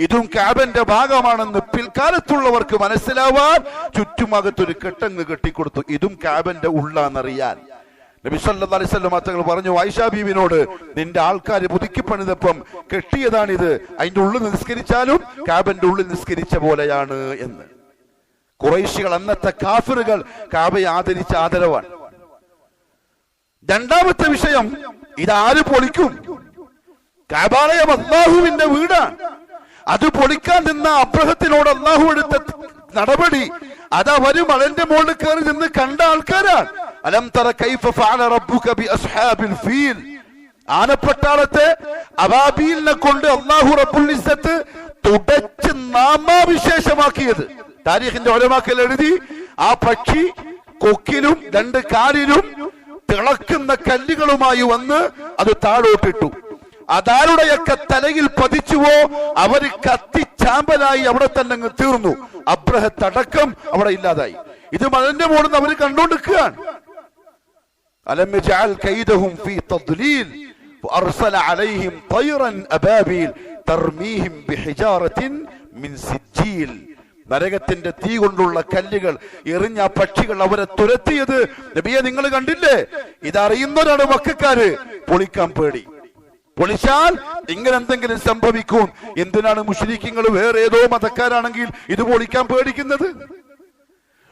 ഇതും കഅബന്റെ ഭാഗമാണെന്ന് പിൽക്കാലത്തുള്ളവർക്ക് മനസ്സിലാവാൻ ചുറ്റുമകത്തൊരു കെട്ടങ്ങ് കെട്ടിക്കൊടുത്തു. ഇതും കഅബന്റെ ഉള്ളാന്നറിയാൻ. നബി സല്ലല്ലാഹു അലൈഹി വസല്ലം തങ്ങൾ പറഞ്ഞു ആയിഷ ബീവിനോട്, നിന്റെ ആൾക്കാർ പുതുക്കി പണിതപ്പം കെട്ടിയതാണിത്, അതിന്റെ ഉള്ളിൽ നിസ്കരിച്ചാലും കാബന്റെ ഉള്ളിൽ നിസ്കരിച്ച പോലെയാണ് എന്ന്. ഖുറൈശികൾ, അന്നത്തെ കാഫിറുകൾ കാബയെ ആദരിച്ച ആദരവാണ്. രണ്ടാമത്തെ വിഷയം, ഇതാര് പൊളിക്കും? കാബാലയം അല്ലാഹുവിന്റെ വീടാണ്. അത് പൊളിക്കാൻ നിന്ന അബ്രഹത്തിനോട് അല്ലാഹു എടുത്ത നടപടി, അതവര് മലന്റെ മുകളിൽ കയറി നിന്ന് കണ്ട ആൾക്കാരാണ്. അലം തറ കൈഫ ഫഅല റബ്ബുക ബി അസ്ഹാബിൽ ഫീൽ, ആനപ്പട്ടാളത്തെ അബാബീലിനെ കൊണ്ട് അല്ലാഹു റബ്ബുൽ ഇസ്സത്ത് തുടച്ച് നാമാവിശേഷമാക്കിയത്. താരീഖിന്റെ ഉലമാക്കൾ എഴുതി, ആ പക്ഷി കൊക്കിലും രണ്ട് കാലിലും തിളക്കുന്ന കല്ലുകളുമായി വന്ന് അത് താഴോട്ടിട്ടു. അതാരുടെയൊക്കെ തലയിൽ പതിച്ചുവോ അവര് കത്തിച്ചാമ്പലായി അവിടെ തന്നെ അങ്ങ് തീർന്നു. അബ്രഹത്തടക്കം അവിടെ ഇല്ലാതായി. ഇത് മലന്റെ മുകളിൽ നിന്ന് അവര് കണ്ടുകൊണ്ടിരിക്കുകയാണ്. അലം യജഅൽ കൈദഹും ഫീ തദ്ലീൽ വഅർസല അലൈഹിം തയ്റൻ അബാബീൽ തർമീഹിം ബിഹിജാറത്തിൻ മിൻ സിജ്ജീൽ. നരകത്തിന്റെ തീ കൊണ്ടുള്ള കല്ലുകൾ എറിഞ്ഞ പക്ഷികൾ അവരെ തുരത്തിയത് നബിയെ നിങ്ങൾ കണ്ടില്ലേ? ഇതറിയുന്നവരാണ് മക്കക്കാര്. പൊളിക്കാൻ പേടി. പൊളിച്ചാൽ ഇങ്ങനെ എന്തെങ്കിലും സംഭവിക്കും. എന്തിനാണ് മുശ്രിക്കുകൾ വേറെ ഏതോ മതക്കാരാണെങ്കിൽ ഇത് പൊളിക്കാൻ പേടിക്കുന്നത്?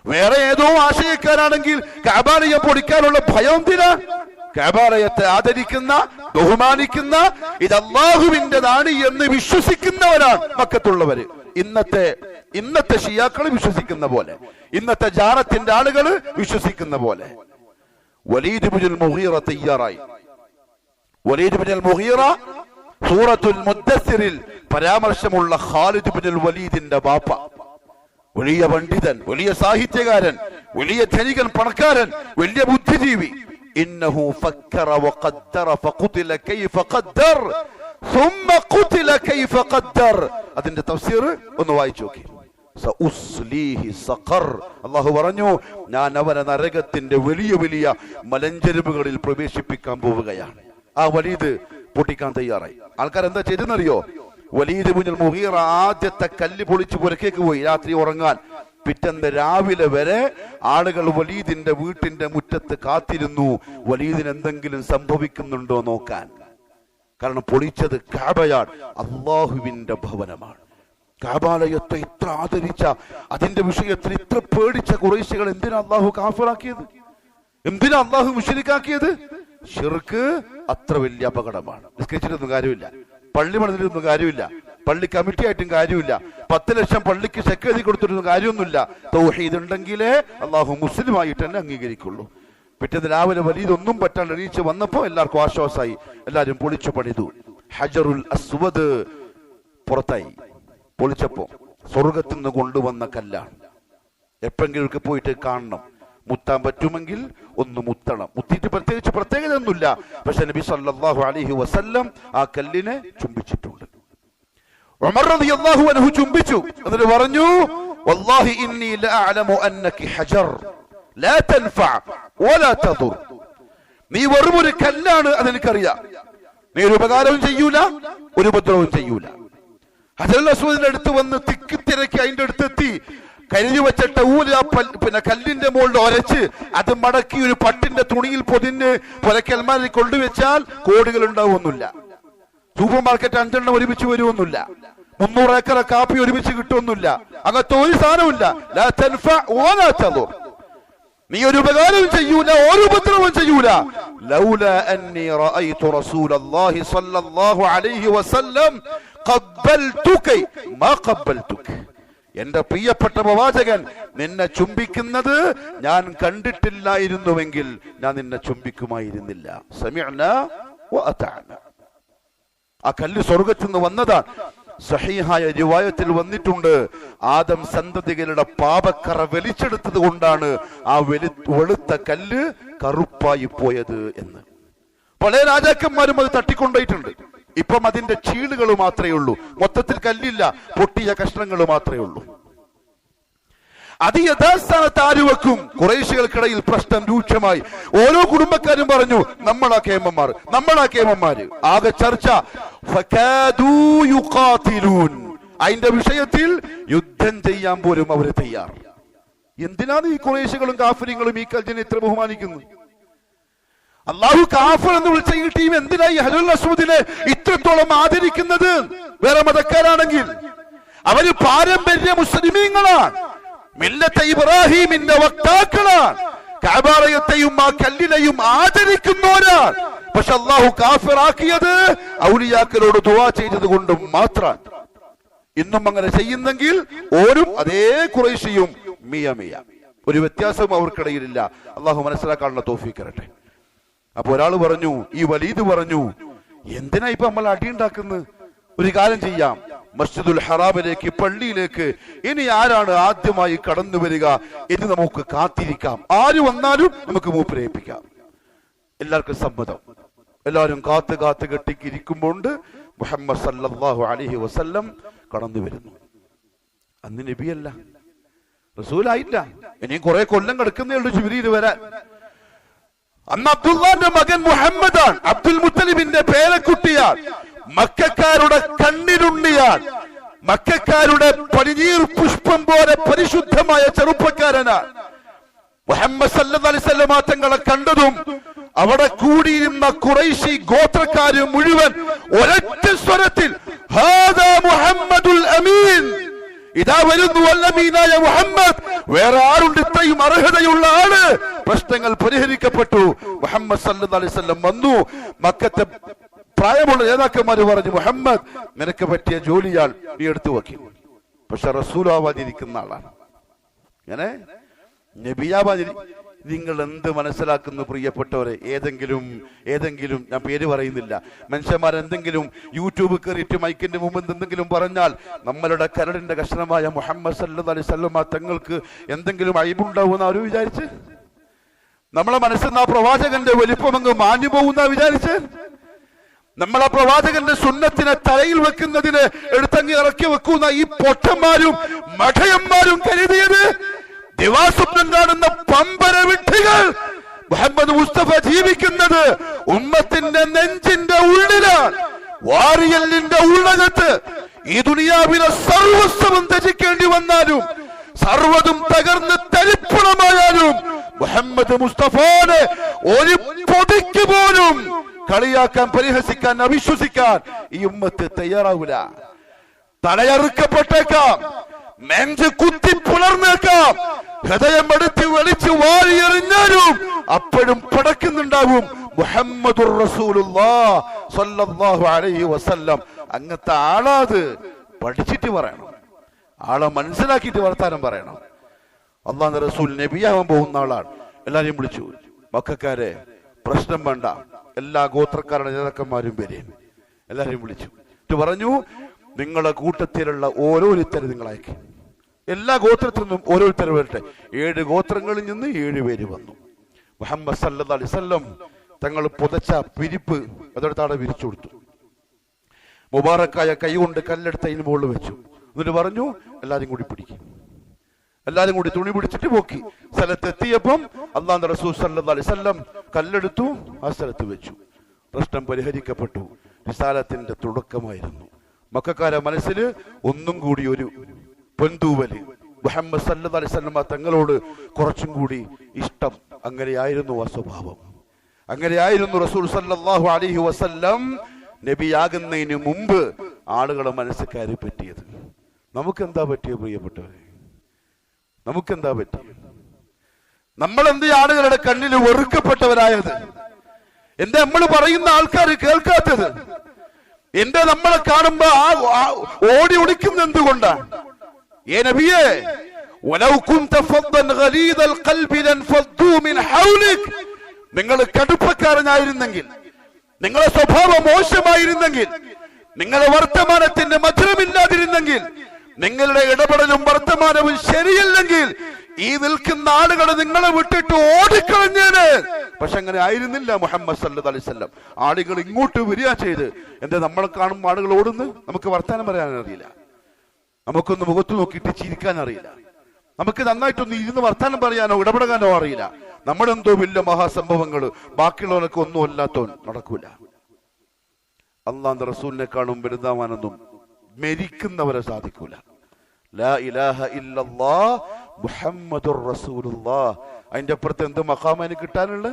വേറെ ഏതോ ആശയക്കാരാണെങ്കിൽ കഅബാലയം പൊളിക്കാനുള്ള ഭയം എന്തിനാ? കഅബാലയത്തെ ആദരിക്കുന്ന, ബഹുമാനിക്കുന്ന, ഇത് അല്ലാഹുവിന്റേതാണ് എന്ന് വിശ്വസിക്കുന്നവരാണ് മക്കത്തുള്ളവര്. ഇന്നത്തെ ഷിയാക്കൾ വിശ്വസിക്കുന്ന പോലെ, ഇന്നത്തെ ജാറത്തിന്റെ ആളുകൾ വിശ്വസിക്കുന്ന പോലെ. വലീദ് ഇബ്നുൽ മുഗീറ തയ്യാറായി. വലീദ് ഇബ്നുൽ മുഗീറ സൂറത്തുൽ മുദ്ദസ്സിറിൽ പരാമർശമുള്ള ഖാലിദ് ഇബ്നുൽ വലീദിന്റെ ബാപ്പ, വലിയ പണ്ഡിതൻ, വലിയ സാഹിത്യകാരൻ, വലിയ ധനികൻ, പണക്കാരൻ, വലിയ ബുദ്ധിജീവി. ഇന്നഹു ഫക്കറ വഖദ്ദറ ഫഖുതില കൈഫ ഖദ്ദർ ثم قتل كيف قدر. അതിന്റെ തഫ്സീർ ഒന്ന് വായിച്ചു നോക്കി. സഉസ്ലീഹി സഖർ, അല്ലാഹു പറഞ്ഞു ഞാൻ അവനെ നരകത്തിന്റെ വലിയ വലിയ മലഞ്ചെരുവുകളിൽ പ്രവേശിപ്പിക്കാൻ പോവുകയാണ്. ആ വലീദ് പൊട്ടിക്കാൻ തയ്യാറായി. ആൾക്കാർ എന്താ ചെയ്തെന്നറിയോ? വലീദ് ഇബ്നുൽ മുഗീറ ആദ്യത്തെ കല്ല് പൊളിച്ച് പുരക്കേക്ക് പോയി രാത്രി ഉറങ്ങാൻ. പിറ്റേന്ന് രാവിലെ വരെ ആളുകൾ വലീദിന്റെ വീട്ടിന്റെ മുറ്റത്ത് കാത്തിരുന്നു, വലീദിന് എന്തെങ്കിലും സംഭവിക്കുന്നുണ്ടോ നോക്കാൻ. കാരണം പൊളിച്ചത് കഅബയാണ്, അല്ലാഹുവിന്റെ ഭവനമാണ്. കഅബാലയത്തെ ഇത്ര ആദരിച്ച, അതിന്റെ വിഷയത്തിൽ ഇത്ര പേടിച്ച ഖുറൈശികൾ എന്തിനാ അല്ലാഹു കാഫിറാക്കിയത്? എന്തിനാ അല്ലാഹു മുശ്രിക്കാക്കിയത്? ശിർക്ക് അത്ര വലിയ അപകടമാണ്. നിസ്കരിച്ചിട്ടൊന്നും കാര്യമില്ല, പള്ളി പണിതിട്ടൊന്നും കാര്യമില്ല, പള്ളി കമ്മിറ്റി ആയിട്ടും കാര്യമില്ല, 10 ലക്ഷം പള്ളിക്ക് ചെക്ക് എഴുതി കൊടുത്തിട്ടൊന്നും കാര്യമൊന്നുമില്ല. തൗഹീദ് ഉണ്ടെങ്കിലേ അല്ലാഹു മുസ്ലിമായിട്ട് തന്നെ അംഗീകരിക്കുള്ളൂ. പിറ്റേന്ന് രാവിലെ വലിയതൊന്നും പറ്റാണ്ട് എണീച്ച് വന്നപ്പോ എല്ലാവർക്കും ആശ്വാസമായി. എല്ലാരും പൊളിച്ചു പണിതു. ഹജറുൽ അസ്വദ് പുറത്തായി. പൊളിച്ചപ്പോ സ്വർഗത്തിൽ നിന്ന് കൊണ്ടുവന്ന കല്ലാണ്. എപ്പോഴെങ്കിലും പോയിട്ട് കാണണം. മുത്താൻ പറ്റുമെങ്കിൽ ഒന്ന് മുത്തണം. മുത്തിയിട്ട് പ്രത്യേകത ഒന്നുമില്ല. പക്ഷെ നബി സല്ലല്ലാഹു അലൈഹി വസല്ലം ആ കല്ലിനെ ചുംബിച്ചിട്ടുണ്ട്. ഉമർ റളിയല്ലാഹു അൻഹു ചുംബിച്ചു. എന്നിട്ട് പറഞ്ഞു, വല്ലാഹി ഇന്നി ലഅഅലമു അന്നകി ഹജർ ലാ തൻഫഅ വലാ തദുർ. നീ വെറും ഒരു കല്ലാണ്, അതെനിക്കറിയാം. നീ ഒരു ഉപകാരവും ചെയ്യൂല, ഒരു ഉപദ്രവവും ചെയ്യൂല. ഹജറുൽ അസ്വദിന്റെ അടുത്ത് വന്ന് തിക്കിത്തിരക്കി അതിന്റെ അടുത്തെത്തി കരുതി വെച്ചിട്ട് പിന്നെ കല്ലിന്റെ മുകളിൽ ഒരച്ച് അത് മടക്കി ഒരു പട്ടിന്റെ തുണിയിൽ പൊതിഞ്ഞ് പുരക്കൽമാരിൽ കൊണ്ടുവച്ചാൽ കോടികൾ ഉണ്ടാവുമൊന്നുമില്ല. സൂപ്പർ മാർക്കറ്റ് 5 എണ്ണം ഒരുമിച്ച് വരുമൊന്നുമില്ല. 300 ഏക്കർ കാപ്പി ഒരുമിച്ച് കിട്ടുമൊന്നുമില്ല. അങ്ങനത്തെ ഒരു സാധനമില്ല. ലാ തൻഫഅ വലാ തദുർ. നീ ഒരു ഉപകാരവും ചെയ്യൂല, ഒരു ഉപദ്രവവും ചെയ്യൂല. ലൗലാ അന്നി റഅയ്തു റസൂലല്ലാഹി സ്വല്ലല്ലാഹു അലൈഹി വസല്ലം ഖബ്ബൽതുക മാ ഖബ്ബൽതുക. എന്റെ പ്രിയപ്പെട്ട പ്രവാചകൻ നിന്നെ ചുംബിക്കുന്നത് ഞാൻ കണ്ടിട്ടില്ലായിരുന്നുവെങ്കിൽ ഞാൻ നിന്നെ ചുംബിക്കുമായിരുന്നില്ല. സമിഅനാ വഅതഅനാ. ആ കല്ല് സ്വർഗത്തിൽ നിന്ന് വന്നതാണ്. സഹീഹായ റിവായത്തിൽ വന്നിട്ടുണ്ട്, ആദം സന്തതികളുടെ പാപക്കറ വലിച്ചെടുത്തത് കൊണ്ടാണ് ആ വെളുത്ത കല്ല് കറുപ്പായി പോയത് എന്ന്. പല രാജാക്കന്മാരും അത് തട്ടിക്കൊണ്ടുപോയിട്ടുണ്ട്. ഇപ്പം അതിന്റെ ചീളുകൾ മാത്രമേ ഉള്ളൂ. മൊത്തത്തിൽ കല്ലില്ല, പൊട്ടിയ കഷ്ണങ്ങൾ മാത്രമേ ഉള്ളൂ. അത് യഥാസ്ഥാനത്ത് ആര് വെക്കും? ഖുറൈശികൾക്കിടയിൽ പ്രശ്നം രൂക്ഷമായി. ഓരോ കുടുംബക്കാരും പറഞ്ഞു, നമ്മളാ കേമന്മാര്. ആകെ ചർച്ച. അതിന്റെ വിഷയത്തിൽ യുദ്ധം ചെയ്യാൻ പോലും അവര് തയ്യാർ. എന്തിനാണ് ഈ ഖുറൈശികളും കാഫിര്യങ്ങളും ഈ കല്ലിനെ ഇത്ര ബഹുമാനിക്കുന്നത്? അള്ളാഹു കാഫിർ എന്ന് വിളിച്ച ഈ ടീം എന്തിനായി ഹജറുൽ അസ്വദിനെ ഇത്രത്തോളം ആദരിക്കുന്നത്? വേറെ മതക്കാരാണെങ്കിൽ അവര് പാരമ്പര്യ മുസ്ലിമീങ്ങളാണ്, മില്ലത്തെ ഇബ്രാഹിമിന്റെ വക്താക്കളാണ്, കഅബാലയത്തെയും ആ കല്ലിനെയും ആദരിക്കുന്നവരാണ്. പക്ഷെ അള്ളാഹു കാഫിറാക്കിയത് ഔലിയാക്കളോട് ദുആ ചെയ്തത് കൊണ്ട് മാത്രം. ഇന്നും അങ്ങനെ ചെയ്യുന്നെങ്കിൽ ഓരും അതേ ഖുറൈശിയും മിയ മിയ, ഒരു വ്യത്യാസവും അവർക്കിടയിലില്ല. അള്ളാഹു മനസ്സിലാക്കാനുള്ള തൗഫീഖ് തരട്ടെ. അപ്പൊ ഒരാൾ പറഞ്ഞു, ഈ വലീദ് പറഞ്ഞു, എന്തിനാ ഇപ്പൊ നമ്മൾ അടിയുണ്ടാക്കുന്നത്? ഒരു കാര്യം ചെയ്യാം, മസ്ജിദുൽ ഹറാമിലേക്ക്, പള്ളിയിലേക്ക് ഇനി ആരാണ് ആദ്യമായി കടന്നു വരിക എന്ന് നമുക്ക് കാത്തിരിക്കാം. ആര് വന്നാലും നമുക്ക് മൂപ്പരേൽപ്പിക്കാം. എല്ലാവർക്കും സമ്മതം. എല്ലാവരും കാത്ത് കാത്ത് കെട്ടിക്കിരിക്കുമ്പോൾ മുഹമ്മദ് സല്ലല്ലാഹു അലൈഹി വസല്ലം കടന്നു വരുന്നു. അന്ന് നബിയല്ല, റസൂലായില്ല, ഇനിയും കുറെ കൊല്ലം കിടക്കുന്നേ ഉള്ളൂ ജിബ്രീൽ വരാൻ. അന്ന് അബ്ദുല്ലാന്റെ മകൻ മുഹമ്മദാണ്, അബ്ദുൽ മുത്തലിബിന്റെ പേരക്കുട്ടിയാൽ, മക്കക്കാരുടെ കണ്ണിലുണ്ണിയാൽ, മക്കക്കാരുടെ പനിനീർ പുഷ്പം പോലെ പരിശുദ്ധമായ ചെറുപ്പക്കാരനാണ്. മുഹമ്മദ് സല്ലല്ലാഹു അലൈഹി വസല്ലം തങ്ങളെ കണ്ടതും അവിടെ കൂടിയിരുന്ന ഖുറൈശി ഗോത്രക്കാര് മുഴുവൻ ഒരൊറ്റ സ്വരത്തിൽ ഹാദാ മുഹമ്മദുൽ അമീൻ, ഇതാ വരുന്നു അൽ-അമീനായ മുഹമ്മദ്, വേറെ ആരുണ്ട് ഇത്രയും അർഹതയുള്ള ആള്? പ്രശ്നങ്ങൾ പരിഹരിക്കപ്പെട്ടു. മുഹമ്മദ് സല്ലല്ലാഹു അലൈഹി വസല്ലം വന്നു. മക്കത്തെ പ്രായമുള്ള നേതാക്കന്മാര് പറഞ്ഞു, മുഹമ്മദ് നിനക്ക് പറ്റിയ ജോലിയാൽ നീ എടുത്തു വെക്കും. പക്ഷെ റസൂലാവാതിരിക്കുന്ന ആളാണ്. ഇങ്ങനെ നബിയാവാതി. നിങ്ങൾ എന്ത് മനസ്സിലാക്കുന്നു പ്രിയപ്പെട്ടവരെ? ഏതെങ്കിലും ഞാൻ പേര് പറയുന്നില്ല, മനുഷ്യന്മാരെന്തെങ്കിലും യൂട്യൂബ് കയറിയിട്ട് മൈക്കിന്റെ മുമ്പ് എന്തെങ്കിലും പറഞ്ഞാൽ നമ്മളുടെ കരടിന്റെ കഷ്ണമായ മുഹമ്മദ് സല്ലല്ലാഹു അലൈഹി വസല്ലം തങ്ങൾക്ക് എന്തെങ്കിലും അയ്ബുണ്ടാവുന്ന ആരും വിചാരിച്ച്? നമ്മളെ മനസ്സിൽ ആ പ്രവാചകന്റെ വലിപ്പം അങ്ങ് മാഞ്ഞു പോകുന്ന വിചാരിച്ച്? നമ്മളെ പ്രവാചകന്റെ സുന്നത്തിനെ തലയിൽ വെക്കുന്നതിന് എടുത്തങ്ങി ഇറക്കി വെക്കുന്ന ഈ പൊട്ടന്മാരും മഠയന്മാരും കരുതിയത് ദിവാസ്വപ്നം കാണുന്ന പമ്പര വിഡ്ഢികൾ മുഹമ്മദ് മുസ്തഫ ജീവിക്കുന്നത് ഉമ്മത്തിന്റെ നെഞ്ചിന്റെ ഉള്ളിലാണ്, വാരിയലിന്റെ ഉള്ളകത്ത്. ഈ ദുനിയാവിലെ സർവസ്വം ത്യജിക്കേണ്ടി വന്നാലും, സർവ്വതും തകർന്ന് തരിപ്പണമായാലും മുഹമ്മദ് മുസ്തഫാനെ ഒരു പൊടിക്ക് പോലും കളിയാക്കാൻ, പരിഹസിക്കാൻ, അവിശ്വസിക്കാൻ ഈ ഉമ്മത്ത് തയ്യാറാവില്ല. തലയറുക്കപ്പെട്ടേക്കാം, നെഞ്ച് കുത്തി പുലർന്നേക്കാം, ഹൃദയം എടുത്ത് വലിച്ചു വാരിയെറിഞ്ഞാലും അപ്പോഴും പടക്കുന്നുണ്ടാവും മുഹമ്മദുർ റസൂലുള്ളാഹ് സ്വല്ലല്ലാഹു അലൈഹി വസല്ലം. അങ്ങനത്തെ ആളാത് പഠിച്ചിട്ട് പറയണം, ആളെ മനസ്സിലാക്കിയിട്ട് വർത്താനം പറയണം. അല്ലാഹുവിന്റെ റസൂൽ നബിയാവാൻ പോകുന്ന ആളാണ്. എല്ലാരെയും വിളിച്ചു, മക്കക്കാരെ പ്രശ്നം വേണ്ട, എല്ലാ ഗോത്രക്കാരുടെ നേതാക്കന്മാരും വരും. എല്ലാരെയും വിളിച്ചു പറഞ്ഞു, നിങ്ങളെ കൂട്ടത്തിലുള്ള ഓരോരുത്തരും നിങ്ങളയക്കും. എല്ലാ ഗോത്രത്തിൽ നിന്നും ഓരോരുത്തരും വരട്ടെ. 7 ഗോത്രങ്ങളിൽ നിന്ന് 7 പേര് വന്നു. മുഹമ്മദ് സല്ലല്ലാഹു അലൈഹി വസല്ലം തങ്ങൾ പുതച്ച പിരിപ്പ് അതെടുത്താടെ വിരിച്ചു കൊടുത്തു. മുബാറക്കായ കൈ കൊണ്ട് കല്ലെടുത്ത് അതിന് മുകളിൽ വെച്ചു. എന്നിട്ട് പറഞ്ഞു, എല്ലാരും കൂടി പിടിക്കും. എല്ലാരും കൂടി തുണി പിടിച്ചിട്ട് പോക്കി. സ്ഥലത്തെത്തിയപ്പം അല്ലാഹുവിന്റെ റസൂൽ സല്ലല്ലാഹു അലൈഹി വസല്ലം കല്ലെടുത്തു, ആ സ്ഥലത്ത് വെച്ചു. പ്രശ്നം പരിഹരിക്കപ്പെട്ടു. റിസാലത്തിന്റെ തുടക്കമായിരുന്നു. മക്കക്കാരെ മനസ്സിൽ ഒന്നും കൂടി ഒരു പൊന്തൂവല്, മുഹമ്മദ് സല്ലല്ലാഹു അലൈഹി വസല്ലം തങ്ങളോട് കുറച്ചും കൂടി ഇഷ്ടം. അങ്ങനെയായിരുന്നു ആ സ്വഭാവം. അങ്ങനെയായിരുന്നു റസൂൽ സല്ലല്ലാഹു അലൈഹി വസല്ലം നബിയാകുന്നതിന് മുമ്പ് ആളുകളെ മനസ്സിൽ കയറി പറ്റിയത്. നമുക്കെന്താ പറ്റിയത് പ്രിയപ്പെട്ടവരെ? നമുക്കെന്താ പറ്റിയത്? നമ്മളെന്ത് ആളുകളുടെ കണ്ണിൽ വെറുക്കപ്പെട്ടവരായത്? എന്താ നമ്മൾ പറയുന്ന ആൾക്കാർ കേൾക്കാത്തത്? എന്താ നമ്മളെ കാണുമ്പോ ഓടി ഒളിക്കുന്ന എന്തുകൊണ്ടാണ്? ഏ നബിയേ, വലൗ കുൻത ഫദ്ദൻ ഗലീദൽ ഖൽബി ലൻഫദ്ദൂ മിൻ ഹൗലിക്, നിങ്ങൾ കടുപ്പക്കാരനായിരുന്നെങ്കിൽ, നിങ്ങളുടെ സ്വഭാവം മോശമായിരുന്നെങ്കിൽ, നിങ്ങളുടെ വർത്തമാനത്തിന്റെ മധുരമില്ലാതിരുന്നെങ്കിൽ, നിങ്ങളുടെ ഇടപെടലും വർത്തമാനവും ശരിയല്ലെങ്കിൽ ഈ നിൽക്കുന്ന ആളുകൾ നിങ്ങളെ വിട്ടിട്ട് ഓടിക്കളഞ്ഞേന്. പക്ഷെ അങ്ങനെ ആയിരുന്നില്ല മുഹമ്മദ് സല്ലല്ലാഹു അലൈഹി വസല്ലം. ആളുകൾ ഇങ്ങോട്ട് വരിക ചെയ്ത്. എന്താ നമ്മളെ കാണുമ്പോൾ ആളുകൾ ഓടുന്നു? നമുക്ക് വർത്താനം പറയാൻ അറിയില്ല, നമുക്കൊന്ന് മുഖത്ത് നോക്കിയിട്ട് ചിരിക്കാൻ അറിയില്ല, നമുക്ക് നന്നായിട്ടൊന്ന് ഇരുന്ന് വർത്താനം പറയാനോ ഇടപെടാനോ അറിയില്ല. നമ്മളെന്തോ വലിയ മഹാസംഭവങ്ങൾ ബാക്കിയുള്ളവനൊക്കെ ഒന്നും അല്ലാത്തവൻ നടക്കൂല. അല്ലാഹുവിന്റെ റസൂലിനെ കാണും വലുതാവാനൊന്നും മരിക്കുന്നവരെ സാധിക്കൂല. ലാ ഇലാഹ ഇല്ലല്ലാഹ് മുഹമ്മദുർ റസൂലുള്ളാഹ്. അതിന്റെ അപ്പുറത്ത് എന്ത് മഖാമാണ് കിട്ടാനുള്ളത്?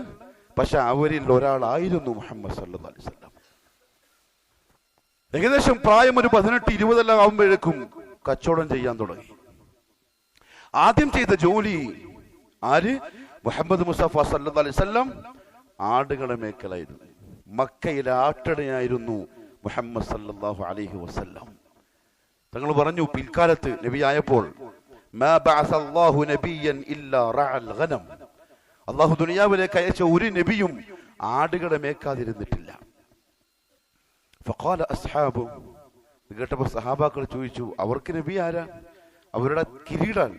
പക്ഷെ അവരിൽ ഒരാളായിരുന്നു മുഹമ്മദ് സല്ലല്ലാഹു അലൈഹി വസല്ലം. ഏകദേശം പ്രായം ഒരു 18-20 ആവുമ്പോഴേക്കും കച്ചവടം ചെയ്യാൻ തുടങ്ങി. ആദ്യം ചെയ്ത ജോലി ആര്? മുഹമ്മദ് മുസ്തഫ സല്ലല്ലാഹു അലൈഹി വസല്ലം ആടുകളെ മേക്കലായിരുന്നു. മക്കയിലെ ആട്ടടയായിരുന്നു മുഹമ്മദ് സല്ലല്ലാഹു അലൈഹി വസല്ലം. തങ്ങൾ പറഞ്ഞു, പിൽക്കാലത്ത് നബിയായപ്പോൾ മാ ബഅസ അല്ലാഹു നബിയ്യൻ ഇല്ലാ റഅൽ ഗനം, അല്ലാഹു ദുനിയാവിലേക്ക് അയച്ച ഒരു നബിയും ആടുകളെ മേക്കാതിരുന്നിട്ടില്ല. ഫഖാല അസ്ഹാബു, കേട്ടപ്പോൾ സഹാബാക്കൾ ചോദിച്ചു, അവർക്ക് നബി ആരാ? അവരുടെ കിരീടാൻ.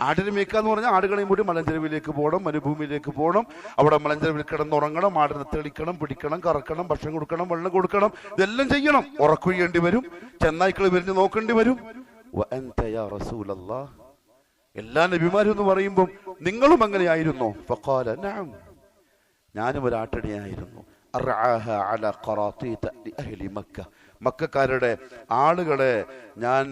ആടിനെ മേക്കാന്ന് പറഞ്ഞാൽ ആടുകളെയും കൂടി മലഞ്ചെരുവിലേക്ക് പോകണം, മരുഭൂമിയിലേക്ക് പോകണം, അവിടെ മലഞ്ചെരുവിൽ കിടന്നുറങ്ങണം, ആടിനെ തെളിക്കണം, പിടിക്കണം, കറക്കണം, ഭക്ഷണം കൊടുക്കണം, വെള്ളം കൊടുക്കണം, ഇതെല്ലാം ചെയ്യണം. ഉറക്കൊഴിയേണ്ടി വരും, ചെന്നായ്ക്കൾ വിരിഞ്ഞ് നോക്കേണ്ടി വരും. വഅൻത യാ റസൂലല്ലാഹ്, എല്ലാ നബിമാരും എന്ന് പറയുമ്പോൾ നിങ്ങളും അങ്ങനെയായിരുന്നോ? ഫഖാല നഅം, ഞാനും ഒരു ആട്ടടിയായിരുന്നു. മക്കക്കാരുടെ ആളുകളെ ഞാൻ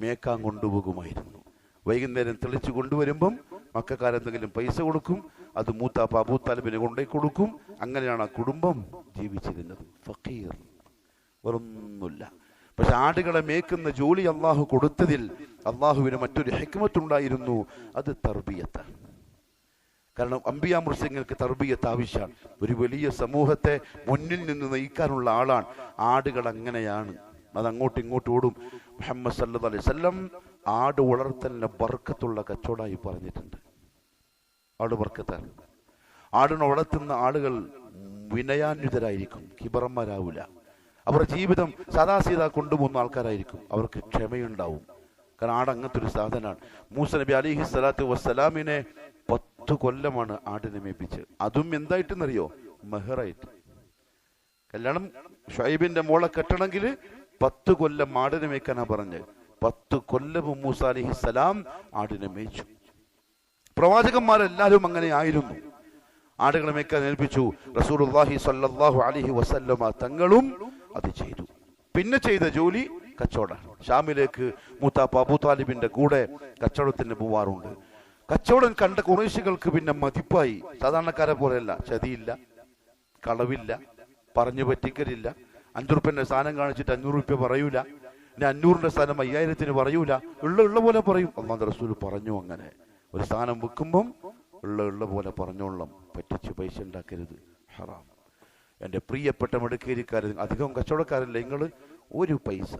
മേക്കാൻ കൊണ്ടുപോകുമായിരുന്നു. വൈകുന്നേരം തെളിച്ചു കൊണ്ടുവരുമ്പം മക്കക്കാരെന്തെങ്കിലും പൈസ കൊടുക്കും, അത് മൂത്താപ്പ അബൂ താലിബിന് കൊണ്ടേ കൊടുക്കും. അങ്ങനെയാണ് ആ കുടുംബം ജീവിച്ചിരുന്നത്. ഫഖീർ, വേറൊന്നുമില്ല. പക്ഷെ ആടുകളെ മേക്കുന്ന ജോലി അള്ളാഹു കൊടുത്തതിൽ അള്ളാഹുവിന് മറ്റൊരു ഹിക്മത്തുണ്ടായിരുന്നു. അത് തർബിയത്ത്. കാരണം അംബിയാ മുർസലിങ്ങൾക്ക് തർബിയത്ത് ആവശ്യമാണ്. ഒരു വലിയ സമൂഹത്തെ മുന്നിൽ നിന്ന് നയിക്കാനുള്ള ആളാണ്. ആടുകൾ അങ്ങനെയാണ്, അത് അങ്ങോട്ടും ഇങ്ങോട്ടും ഓടും. മുഹമ്മദ് സല്ലല്ലാഹു അലൈഹി വസല്ലം ആട് വളർത്തലിന്റെ ബർക്കത്തുള്ള കച്ചവടമായി പറഞ്ഞിട്ടുണ്ട്. ആട് ബർക്കത്താണ്. ആടിനെ വളർത്തുന്ന ആളുകൾ വിനയാന്വിതരായിരിക്കും, കിബറന്മാരാവില്ല. അവരുടെ ജീവിതം സദാസീത കൊണ്ടുപോകുന്ന ആൾക്കാരായിരിക്കും. അവർക്ക് ക്ഷമയുണ്ടാവും. കാരണം ആട് അങ്ങനത്തെ ഒരു സാധനമാണ്. മൂസ നബി അലൈഹി സ്വലാത്തു വസ്സലാമിനെ 10 കൊല്ലമാണ് ആടിനെ മേപ്പിച്ച്. അതും എന്തായിട്ടെന്നറിയോ? മെഹറായിട്ട്. കല്യാണം ഷുഐബിന്റെ മോളെ കെട്ടണമെങ്കിൽ 10 കൊല്ലം ആടിനെ മേയ്ക്കാനാ പറഞ്ഞത്. 10 കൊല്ലം മൂസ അലൈഹിസ്സലാം ആടിനെ മേയിച്ചു. പ്രവാചകന്മാരെല്ലാവരും അങ്ങനെ ആയിരുന്നു. ആടുകളെ മേയ്ക്കാൻ ഏൽപ്പിച്ചു. റസൂലുള്ളാഹി സ്വല്ലല്ലാഹു അലൈഹി വസല്ലമ തങ്ങളും അത് ചെയ്തു. പിന്നെ ചെയ്ത ജോലി കച്ചവടം. ഷാമിലേക്ക് മൂത്താപ്പ അബൂ താലിബിന്റെ കൂടെ കച്ചവടത്തിന് പോവാറുണ്ട്. കച്ചവടം കണ്ട ഖുറൈശികൾക്ക് പിന്നെ മതിപ്പായി. സാധാരണക്കാരെ പോലെയല്ല, ചതിയില്ല, കളവില്ല, പറഞ്ഞു പറ്റിക്കലില്ല. 5 റുപ്യന്റെ സാധനം കാണിച്ചിട്ട് 500 റുപ്യ പറയൂല. പിന്നെ 500ന്റെ സാധനം 5000-ന് പറയൂല. ഉള്ള പോലെ പറയും. അല്ലാഹുവിന്റെ റസൂൽ പറഞ്ഞു, അങ്ങനെ ഒരു സാധനം വിൽക്കുമ്പം ഉള്ള പോലെ പറഞ്ഞോളാം, പറ്റിച്ച് പൈസ ഉണ്ടാക്കരുത്, ഹറാം. എൻ്റെ പ്രിയപ്പെട്ട മടുക്കേരിക്കാർ, അധികം കച്ചവടക്കാരല്ല നിങ്ങൾ, ഒരു പൈസ,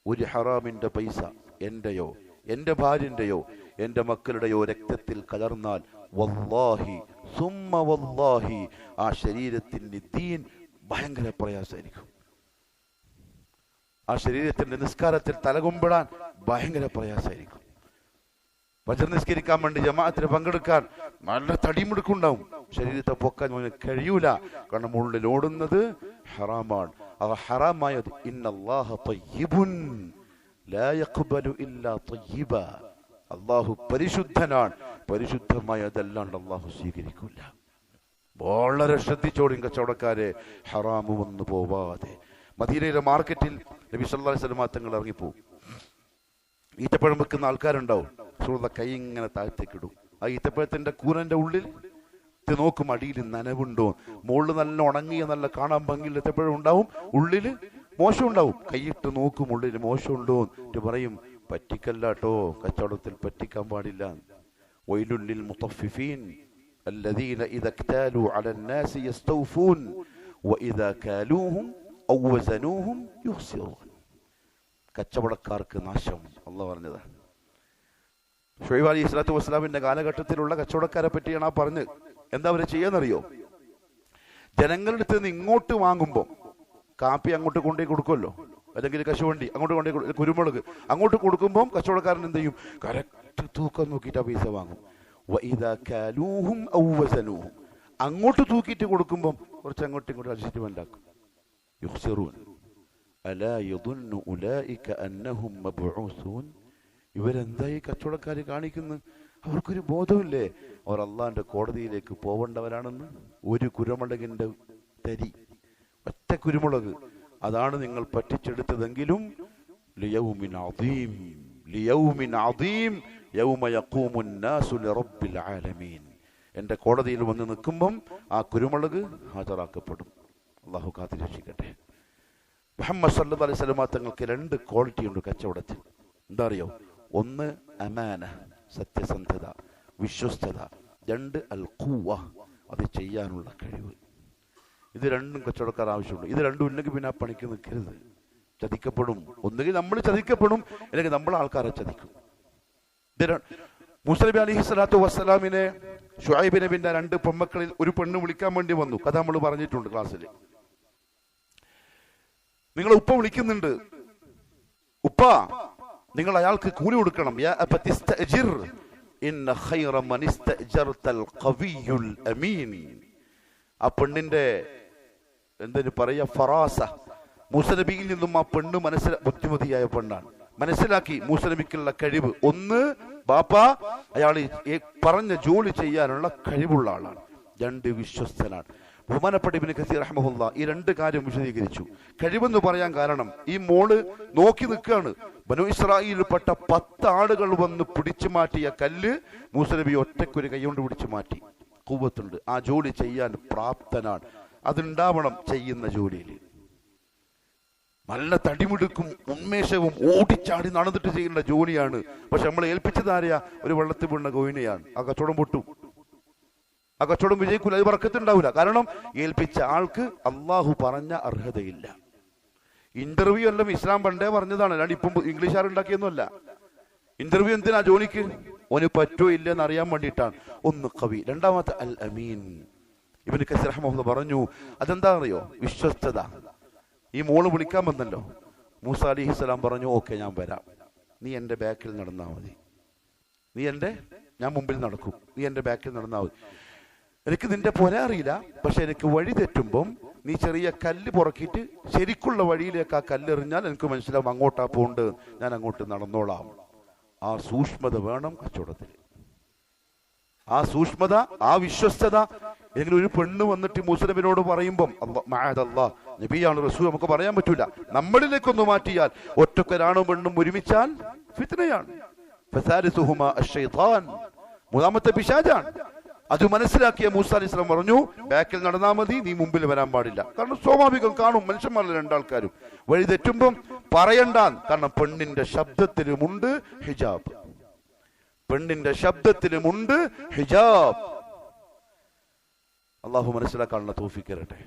ഒരു ഹറാമിന്റെ പൈസ എന്റെയോ എൻ്റെ ഭാര്യന്റെയോ എൻ്റെ മക്കളുടെയോ രക്തത്തിൽ കലർന്നാൽ വല്ലാഹി സുമ്മ വല്ലാഹി ആ ശരീരത്തിന്റെ ദീൻ ഭയങ്കര പ്രയാസമായിരിക്കും. ആ ശരീരത്തിന്റെ നിസ്കാരത്തിൽ തലകുമ്പിടാൻ ഭയങ്കര പ്രയാസമായിരിക്കും. വജ്ര നിസ്കരിക്കാൻ വേണ്ടി ജമാഅത്തിന് പങ്കെടുക്കാൻ നല്ല തടിമുടുക്കുണ്ടാവും. ശരീരത്തെ പൊക്കാൻ കഴിയൂല. കാരണം ഉള്ളിൽ ഓടുന്നത് ഹറാമാണ്. ആ ഹറാമായത് ഇന്നല്ലാഹ തയ്യിബുൻ ലാ യഖ്ബലു ഇല്ലാ തയ്യിബ. അല്ലാഹു പരിശുദ്ധനാണ്, പരിശുദ്ധമായതല്ലാണ്ട് അല്ലാഹു സ്വീകരിക്കില്ല. വളരെ ശ്രദ്ധിച്ചോടും കച്ചവടക്കാരെ, ഹറാമു വന്നു പോവാതെ. മദീനയിലെ മാർക്കറ്റിൽ നബി സല്ലല്ലാഹു അലൈഹി വസല്ലം തങ്ങൾ ഇറങ്ങിപ്പോവും. ഈത്തപ്പഴം വെക്കുന്ന ആൾക്കാരുണ്ടാവും. റസൂലുള്ള കൈ ഇങ്ങനെ താഴ്ത്തേക്കിടും. ആ ഈത്തപ്പഴത്തിന്റെ കൂരന്റെ ഉള്ളിൽ നോക്കും, അടിയിൽ നനവുണ്ടോ. മുകളിൽ നല്ല ഉണങ്ങിയ നല്ല കാണാൻ ഭംഗിയിൽ ഈത്തപ്പഴം ഉണ്ടാവും, ഉള്ളിൽ മോശം ഉണ്ടാവും. കൈയിട്ട് നോക്കും, ഉള്ളിൽ മോശമുണ്ടോ എന്നിട്ട് പറയും, പറ്റിക്കല്ലാട്ടോ, കച്ചവടത്തിൽ പറ്റിക്കാൻ പാടില്ല. വൈലുൽ മുത്തഫിഫീൻ الذين إذا اكتالوا على الناس يستوفون وإذا كالوهم أو وزنوهم يخسرون. കച്ചവടക്കാർക്ക് നാശം അല്ലാഹു പറഞ്ഞതാണ്. ഷുഐബ് അലൈഹി സ്വലാത്തു വസ്സലാമിന്റെ കാലഘട്ടത്തിലുള്ള കച്ചവടക്കാരെ പറ്റിയാണ് ആ പറഞ്ഞത്. എന്താ അവര് ചെയ്യാന്നറിയോ? ജനങ്ങളുടെ അടുത്ത് നിന്ന് ഇങ്ങോട്ട് വാങ്ങുമ്പോൾ കാപ്പി അങ്ങോട്ട് കൊണ്ടുപോയി കൊടുക്കുമല്ലോ, അല്ലെങ്കിൽ കശുവണ്ടി അങ്ങോട്ട് കൊണ്ടുപോയി, കുരുമുളക് അങ്ങോട്ട് കൊടുക്കുമ്പോൾ കച്ചവടക്കാരൻ എന്ത് ചെയ്യും? കറക്റ്റ് തൂക്കം നോക്കിയിട്ട് ആ പൈസ വാങ്ങും. അങ്ങോട്ട് തൂക്കിയിട്ട് കൊടുക്കുമ്പോൾ കുറച്ച് അങ്ങോട്ടും ഇങ്ങോട്ടും അഡ്ജസ്റ്റ്മെന്റ് ആക്കും. ഇവരെന്തായി കച്ചവടക്കാര് കാണിക്കുന്നു? അവർക്കൊരു ബോധമില്ലേ അവർ അള്ളാന്റെ കോടതിയിലേക്ക് പോവേണ്ടവരാണെന്ന്? ഒരു കുരുമുളകിന്റെ തരി, ഒറ്റ കുരുമുളക്, അതാണ് നിങ്ങൾ പറ്റിച്ചെടുത്തതെങ്കിലും ലിയൗമിൻ അദീം, ലിയൗമിൻ അദീം യൗമ യഖൂമുൻ നാസു ലിറബ്ബിൽ ആലമീൻ. എൻ്റെ കോടതിയിൽ വന്ന് നിൽക്കുമ്പം ആ കുരുമുളക് ഹാജരാക്കപ്പെടും. അള്ളാഹു കാത്തിരക്ഷിക്കട്ടെ. മുഹമ്മദ് സല്ലല്ലാഹു അലൈഹി വസല്ലം തങ്ങൾക്ക് 2 ക്വാളിറ്റി ഉണ്ട് കച്ചവടത്തിൽ. എന്താ അറിയോ? 1 അമാന, സത്യസന്ധത, വിശ്വസ്തത. 2 അൽ ഖുവ, അത് ചെയ്യാനുള്ള കഴിവ്. ഇത് 2 കച്ചവടക്കാർ ആവശ്യമുണ്ട്. ഇത് 2 ഉണ്ടെങ്കിൽ പിന്നെ ആ പണിക്ക് നിൽക്കരുത്. ചതിക്കപ്പെടും. ഒന്നുകിൽ നമ്മൾ ചതിക്കപ്പെടും, അല്ലെങ്കിൽ നമ്മൾ ആൾക്കാരെ ചതിക്കും. മൂസ നബി അലൈഹി സ്വലാത്തു വസ്സലാമിനെ ശുഐബ് നബിന്റെ 2 പെൺമക്കളിൽ ഒരു പെണ്ണ് വിളിക്കാൻ വേണ്ടി വന്നു. കഥ നമ്മൾ പറഞ്ഞിട്ടുണ്ട് ക്ലാസ്സിൽ. നിങ്ങൾ ഉപ്പ വിളിക്കുന്നുണ്ട്, ഉപ്പ നിങ്ങൾ അയാൾക്ക് കൂലി കൊടുക്കണം. യാ അബതി ഇസ്തഅജിർ ഇന്ന ഖൈറ മൻ ഇസ്തഅജർതൽ ഖവിയുൽ അമീൻ. ആ പെണ്ണിന്റെ എന്തിനു പറയാ, ഫറാസ. മൂസ നബിയിൽ നിന്നും ആ പെണ്ണ് ബുദ്ധിമതിയായ പെണ്ണാണ്. മനസ്സിലാക്കി മൂസ നബിക്കുള്ള കഴിവ്. 1 ബാപ്പ, അയാൾ പറഞ്ഞ ജോലി ചെയ്യാനുള്ള കഴിവുള്ള ആളാണ്. 2 വിശ്വസ്തനാണ്. ബഹുമാനപ്പെട്ട ഇബ്നു കസീർ റഹ്മഹുല്ലാ ഈ 2 കാര്യം വിശദീകരിച്ചു. കഴിവെന്ന് പറയാൻ കാരണം, ഈ മോള് നോക്കി നിൽക്കുകയാണ്. ബനു ഇസ്രായേലിൽപ്പെട്ട 10 ആളുകൾ വന്ന് പിടിച്ചു മാറ്റിയ കല്ല് മൂസ നബി ഒറ്റയ്ക്കൊരു കൈകൊണ്ട് പിടിച്ചു മാറ്റി. ഖുവ്വത്തുണ്ട്, ആ ജോലി ചെയ്യാൻ പ്രാപ്തനാണ്. അതുണ്ടാവണം ചെയ്യുന്ന ജോലിയിൽ. നല്ല തടിമിടുക്കും ഉന്മേഷവും ഓടിച്ചാടി നടന്നിട്ട് ചെയ്യേണ്ട ജോലിയാണ്. പക്ഷെ നമ്മൾ ഏൽപ്പിച്ചത് ആരെയാ? ഒരു വെള്ളത്തിൽ വീണ കോയിനെയാണ്. ആ കച്ചവടം പൊട്ടും, ആ കച്ചവടം വിജയിക്കൂല, അത് ബർക്കത്തുണ്ടാവില്ല. കാരണം ഏൽപ്പിച്ച ആൾക്ക് അള്ളാഹു പറഞ്ഞ അർഹതയില്ല. ഇന്റർവ്യൂ എല്ലാം ഇസ്ലാം പണ്ടേ പറഞ്ഞതാണ്, അല്ലാണ്ട് ഇപ്പം ഇംഗ്ലീഷുകാർ ഉണ്ടാക്കിയൊന്നുമല്ല. ഇന്റർവ്യൂ എന്തിനാ? ജോലിക്ക് ഓന് പറ്റോ ഇല്ലെന്ന് അറിയാൻ വേണ്ടിയിട്ടാണ്. 1 ഖവി, 2 അൽ അമീൻ. ഇബ്നു കസീർ റഹ്മഹുല്ലാഹ് പറഞ്ഞു, അതെന്താ അറിയോ? വിശ്വസ്തത. ഈ മോള് വിളിക്കാൻ വന്നല്ലോ, മൂസ അലൈഹിസ്സലാം പറഞ്ഞു, ഓക്കെ ഞാൻ വരാം, നീ എൻ്റെ ബാക്കിൽ നടന്നാൽ മതി. ഞാൻ മുമ്പിൽ നടക്കും, നീ എൻ്റെ ബാക്കിൽ നടന്നാൽ മതി. എനിക്ക് നിന്റെ പുര അറിയില്ല, പക്ഷെ എനിക്ക് വഴി തെറ്റുമ്പം നീ ചെറിയ കല്ല് പുറക്കിയിട്ട് ശരിക്കുള്ള വഴിയിലേക്ക് ആ കല്ലെറിഞ്ഞാൽ എനിക്ക് മനസ്സിലാവും അങ്ങോട്ടാ പോണ്ട്, ഞാൻ അങ്ങോട്ട് നടന്നോളാം. ആ സൂക്ഷ്മത വേണം കച്ചവടത്തിൽ. ആ സൂക്ഷ്മത, ആ വിശ്വസ്തത. ഏതെങ്കിലും ഒരു പെണ്ണ് വന്നിട്ട് മൂസ നബിയോട് പറയുമ്പം നബിയാണ് റസൂൽ, നമുക്ക് പറയാൻ പറ്റൂല. നമ്മളിലേക്കൊന്ന് മാറ്റിയാൽ, ഒറ്റക്കൊരാണും പെണ്ണും ഒരുമിച്ചാൽ ഫിത്നയാണ്. മൂന്നാമത്തെ പിശാചാണ്. അത് മനസ്സിലാക്കിയ മൂസ അലൈഹി സ്വലാം പറഞ്ഞു, ബാക്കിൽ നടന്നാൽ മതി, നീ മുമ്പിൽ വരാൻ പാടില്ല. കാരണം സ്വാഭാവികം കാണും, മനുഷ്യന്മാരിലെ 2 ആൾക്കാരും വഴി തെറ്റുമ്പം പറയണ്ട. കാരണം പെണ്ണിന്റെ ശബ്ദത്തിലുമുണ്ട് ഹിജാബ്. പെണ്ണിന്റെ ശബ്ദത്തിലുമുണ്ട് ഹിജാബ്. അള്ളാഹു മനസ്സിലാക്കാനുള്ള തൗഫീഖ് തരട്ടെ.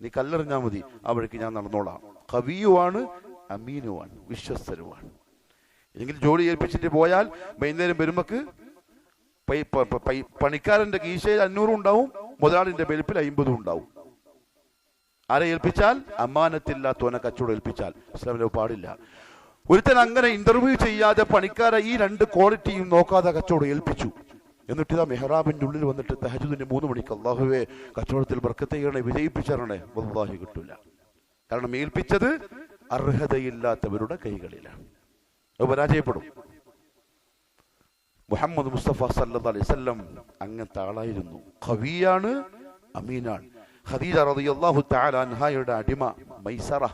നീ കല്ലെറിഞ്ഞാൽ മതി, ആ വഴിക്ക് ഞാൻ നടന്നോളാം. ഖവിയുമാണ്, അമീനുമാണ്, വിശ്വസ്തരുമാണ്. എങ്കിൽ ജോലി ഏൽപ്പിച്ചിട്ട് പോയാൽ വൈകുന്നേരം വരുമ്പക്ക് പണിക്കാരന്റെ കീശയിൽ 500 ഉണ്ടാവും, മുതലാളിന്റെ ബെൽപ്പിൽ 50 ഉണ്ടാവും. ആരെ ഏൽപ്പിച്ചാൽ? അമാനത്തില്ലാത്തവനെ കച്ചവടം ഏൽപ്പിച്ചാൽ ഇസ്ലാമിലെ പാടില്ല. ഒരുത്തൻ അങ്ങനെ ഇന്റർവ്യൂ ചെയ്യാതെ പണിക്കാരെ ഈ 2 ക്വാളിറ്റിയും നോക്കാതെ കച്ചവടം ഏൽപ്പിച്ചു. എന്നിട്ട് ഇതാ മെഹ്റാബിന്റെ ഉള്ളിൽ വന്നിട്ട് തഹജ്ജുദിന്റെ 3 മണിക്ക് അല്ലാഹുവേ കച്ചവടത്തിൽ ബർക്കത്ത് ചെയ്യണേ, വിജയിപ്പിച്ചരണേ. വല്ലാഹി കിട്ടൂല. കാരണം ഏൽപ്പിച്ചത് അർഹതയില്ലാത്തവരുടെ കൈകളിലാണ്, അത് പരാജയപ്പെടും. മുഹമ്മദ് മുസ്തഫ സല്ലല്ലാഹു അലൈഹി വസല്ലം അങ്ങനത്തെ ആളായിരുന്നു. ഖവിയാണ്, അമീനാണ്. ഖദീജ റളിയല്ലാഹു തആല അൻഹായുടെ അടിമ മൈസറ.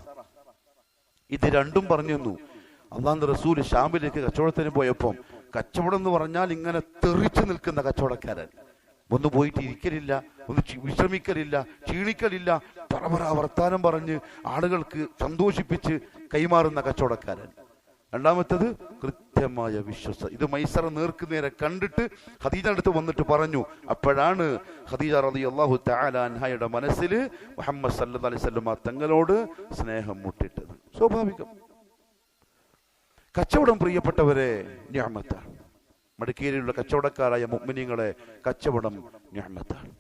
ഇത് 2 പറഞ്ഞു തന്നു. അല്ലാഹുവിന്റെ റസൂൽ ഷാമിലേക്ക് കച്ചവടത്തിന് പോയപ്പോൾ, കച്ചവടം എന്ന് പറഞ്ഞാൽ ഇങ്ങനെ തെറിച്ചു നിൽക്കുന്ന കച്ചവടക്കാരൻ. ഒന്ന് പോയിട്ട് ഇരിക്കലില്ല, ഒന്ന് വിശ്രമിക്കലില്ല, ക്ഷീണിക്കലില്ല, പറപറ വർത്താനം പറഞ്ഞ് ആളുകൾക്ക് സന്തോഷിപ്പിച്ച് കൈമാറുന്ന കച്ചവടക്കാരൻ. രണ്ടാമത്തത് കൃത്യമായ വിശ്വസ്ത. ഇത് മൈസറ നേർക്കുനേരെ കണ്ടിട്ട് ഖദീജ അടുത്ത് വന്നിട്ട് പറഞ്ഞു. അപ്പോഴാണ് ഖദീജ റളിയല്ലാഹു തആല അൻഹയുടെ മനസ്സിൽ മുഹമ്മദ് സല്ലല്ലാഹു അലൈഹി വസല്ലം തങ്ങളോട് സ്നേഹം മുട്ടിട്ടത്. സ്വാഭാവികം. കച്ചവടം പ്രിയപ്പെട്ടവരെ നിഅമത്താണ്. മടക്കേരിയിലുള്ള കച്ചവടക്കാരായ മുഅ്മിനീങ്ങളെ, കച്ചവടം നിഅമത്താണ്,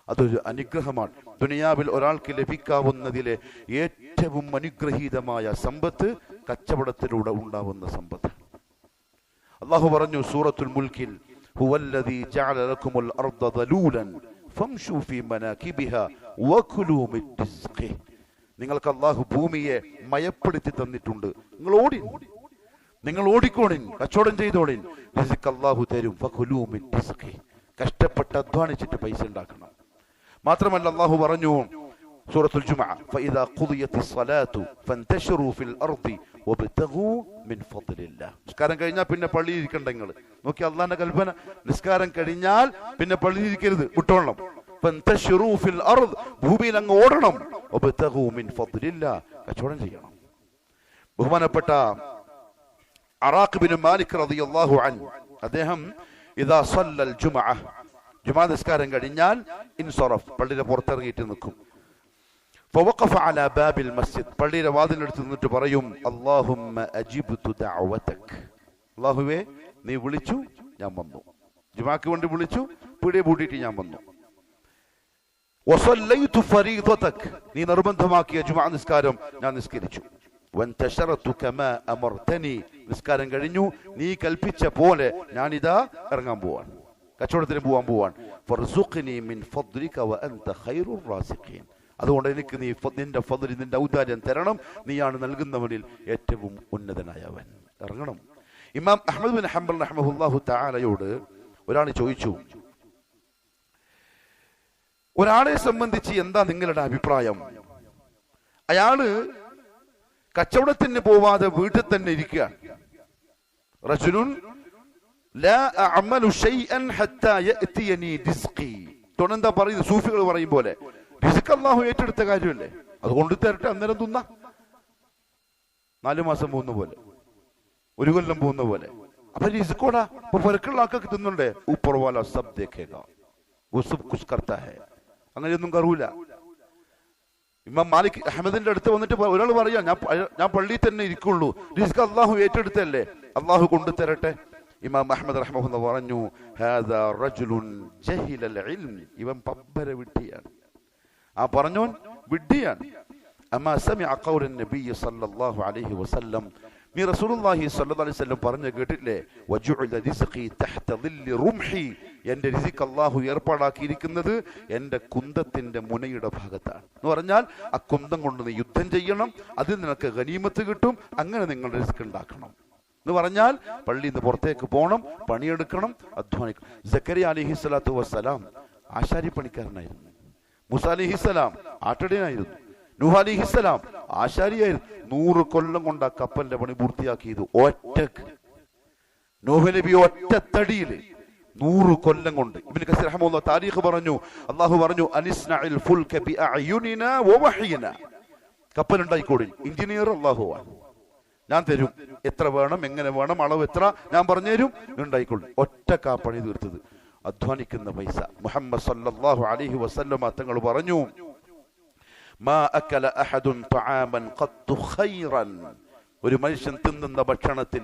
അതൊരു അനുഗ്രഹമാണ്. ദുനിയാവിൽ ഒരാൾക്ക് ലഭിക്കാവുന്നതിലെ ഏറ്റവും അനുഗ്രഹീതമായ സമ്പത്ത് കച്ചവടത്തിലൂടെ ഉണ്ടാവുന്ന സമ്പത്ത്. അല്ലാഹു പറഞ്ഞു സൂറത്തുൽ മുൽക്കിൽ, ഹുവല്ലദീ ജഅല ലക്കുമുൽ അർദ ദലൂലൻ ഫംശൂ ഫീ മനാകിബിഹാ വകുലൂ മിൻ റിസ്ഖിഹി. നിങ്ങൾക്ക് അല്ലാഹു ഭൂമിയെ മയപ്പെടുത്തി തന്നിട്ടുണ്ട്, നിങ്ങൾ ഓടിക്കോണിൻ, കച്ചവടം ചെയ്തോളിൻ, റിസ്ഖ് അല്ലാഹു തരും. ഫകുലൂ മിൻ റിസ്ഖിഹി. കഷ്ടപ്പെട്ട് അധ്വാനിച്ചിട്ട് പൈസ ഉണ്ടാക്കണം. മാത്രമല്ല അല്ലാഹു പറഞ്ഞു സൂറത്തുൽ ജുമുഅ, ഫഇദാ ഖുദിയത്തിസ് സ്വലാത്തു ഫന്തശിറൂ ഫിൽ അർദി വബ്തഗൂ മിൻ ഫദ്ലില്ലാഹ്. നിസ്കാരം കഴിഞ്ഞാൽ പിന്നെ പള്ളിയിൽ ഇരിക്കണ്ട. നിങ്ങൾ നോക്കി അള്ളാന്റെ കൽപ്പന, നിസ്കാരം കഴിഞ്ഞാൽ പിന്നെ പള്ളിയിൽ ഇരിക്കരുത്, വിട്ടോളണം. ഫന്തശിറൂ ഫിൽ അർദ്, ഭൂമിയിൽ അങ്ങ് ഓടണം. വബ്തഗൂ മിൻ ഫദ്ലില്ലാഹ്, കച്ചവടം ചെയ്യണം. ബഹുമാനപ്പെട്ട അറാഖ് ബിൻ മാലിക് റളിയല്ലാഹു അൻഹു, അദ്ദേഹം ഇദാ സല്ലൽ ജുമഅ, ജുമാ നിസ്കാരം കഴിഞ്ഞാൽ ഇൻസറഫ്, പള്ളിയുടെ പുറത്തിറങ്ങിയിട്ട് നിൽക്കും. ഫവഖഫ അലാ ബാബിൽ മസ്ജിദ്, പള്ളിയുടെ വാതിലിനടുത്ത് നിന്നിട്ട് പറയും, അല്ലാഹുമ്മ അജിബ്തു ദഅവതക്, അല്ലാഹുവേ നീ വിളിച്ചു ഞാൻ വന്നു, ജുമാക്ക് വേണ്ടി വിളിച്ചു, പീടിക പൂട്ടിയിട്ട് ഞാൻ വന്നു. വസല്ലൈതു ഫരീദതക്, നീ നിർബന്ധമാക്കിയ ജുമാ നിസ്കാരം ഞാൻ നിസ്കരിച്ചു. വൻതശറതു കമാ അമർതനി, നിസ്കാരം കഴിഞ്ഞു നീ കൽപ്പിച്ച പോലെ ഞാനിതാ ഇറങ്ങാൻ പോവാൻ, കച്ചവടത്തിന് പോവാൻ പോവാൻ. ഫർസുഖ്നി മിൻ ഫദ്ലിക വഅൻത ഖൈറുർ റാസിഖീൻ, അതുകൊണ്ട് എനിക്ക് നീ നിന്റെ ഫദ്ൽ, നിന്റെ ഔദാര്യം തരണം, നീയാണ് നൽകുന്നവനിൽ ഏറ്റവും ഉന്നതനായവൻ. ഇറങ്ങണം. ഇമാം അഹ്മദ് ബിൻ ഹംബൽ റഹ്മഹുല്ലാഹു തആലയോട് ഒരാൾ ചോദിച്ചു, ഒരാളെ സംബന്ധിച്ച് എന്താ നിങ്ങളുടെ അഭിപ്രായം? അയാള് കച്ചവടത്തിന് പോവാതെ വീട്ടിൽ തന്നെ ഇരിക്കുകയാണ്. റജുലുൻ ലാ അഅമലു ശൈഅൻ ഹത്താ യഅതിയനി റിസ്ഖി, എന്താ പറയുന്നത്? സൂഫികൾ പറയും പോലെ റിസ്ക് അല്ലാഹു ഏറ്റെടുത്ത കാര്യമല്ലേ, അതുകൊണ്ട് തരട്ടെ, അന്നേരം തിന്ന. 4 മാസം പോകുന്ന പോലെ, 1 കൊല്ലം പോകുന്ന പോലെ. അപ്പൊ റിസ്കോടാ, ഇപ്പൊ പെരക്കുള്ള ആൾക്കൊക്കെ തിന്നുണ്ടേ. ഊപ്പർ വാല സബ് ദേഖേഗാ വോ സബ് കുച്ച് കർത്താ ഹൈ, അങ്ങനെയൊന്നും കറൂല. ഇമാം മാലിക് അഹമ്മദിന്റെ അടുത്ത് വന്നിട്ട് ഒരാൾ പറയാ, ഞാൻ പള്ളിയിൽ തന്നെ ഇരിക്കുള്ളൂ, റിസ്ക് അല്ലാഹു ഏറ്റെടുത്തല്ലേ, അല്ലാഹു കൊണ്ടു തരട്ടെ. ഇമാം അഹ്മദ് റഹ്മഹുല്ലാഹ് പറഞ്ഞു, ഹാദാ റജുലുൻ ജഹിലൽ ഇൽം, ഇവൻ പബ്ബര വിഡ്ഢിയാണ്, ആ പറഞ്ഞോൻ വിഡ്ഢിയാണ്. അമാ സമിഅ ഖൗലൻ നബി സല്ലല്ലാഹു അലൈഹി വസല്ലം, നീ റസൂലുള്ളാഹി സ്വല്ലല്ലാഹു അലൈഹി വസല്ലം പറഞ്ഞു കേട്ടില്ലേ, വജുഅല റിസ്ഖി തഹ്ത ദില്ലി റുംഹി, എന്റെ റിസ്ക് അല്ലാഹു ഏർപ്പാടാക്കിയിരിക്കുന്നത് എന്റെ കുന്തത്തിന്റെ മുനയുടെ ഭാഗത്താണ്. എന്ന് പറഞ്ഞാൽ ആ കുന്തം കൊണ്ട് നീ യുദ്ധം ചെയ്യണം, അതിൽ നിനക്ക് ഗനീമത്ത് കിട്ടും, അങ്ങനെ നിങ്ങളുടെ റിസ്ക് ഉണ്ടാക്കണം എന്ന് പറഞ്ഞാൽ പള്ളിയിൽ നിന്ന് പുറത്തേക്ക് പോകണം, പണിയെടുക്കണം, അധ്വാനിക്കണം. സക്കരിയ അലൈഹിസ്സലാത്തു വസ്സലാം ആശാരി പണിക്കാരനായിരുന്നു. മൂസ അലൈഹിസ്സലാം ആട്ടടിയനായിരുന്നു. നൂഹ് അലൈഹിസ്സലാം ആശാരിയായിരുന്നു. 100 കൊല്ലം കൊണ്ട് ആ കപ്പലിന്റെ പണി പൂർത്തിയാക്കിയത് ഒറ്റക്ക്. നൂഹ് നബി ഒറ്റത്തടിയിൽ 100 കൊല്ലം കൊണ്ട്. ഇബ്നു കസീർ റഹ്മത്തുള്ളാഹി താരീഖ് പറഞ്ഞു, അല്ലാഹു പറഞ്ഞു, അനിസ്നഇൽ ഫുൽക ബിഅയുനിനാ വവഹയിനാ, കപ്പലുണ്ടായിക്കോടി, എഞ്ചിനീയർ അല്ലാഹുവാണ്, ഞാൻ തരും, എത്ര വേണം, എങ്ങനെ വേണം, അളവ് എത്ര ഞാൻ പറഞ്ഞു തരും, ഉണ്ടായിക്കൊള്ളു. ഒറ്റക്കാ പണി തീർത്തത്, അധ്വാനിക്കുന്ന പൈസ. മുഹമ്മദ് സല്ലല്ലാഹു അലൈഹി വസല്ലം തങ്ങൾ പറഞ്ഞു, മാ അകല അഹദുൻ തആമൻ ഖത്തു ഖൈറൻ, ഒരു മനുഷ്യൻ തിന്നുന്ന ഭക്ഷണത്തിൽ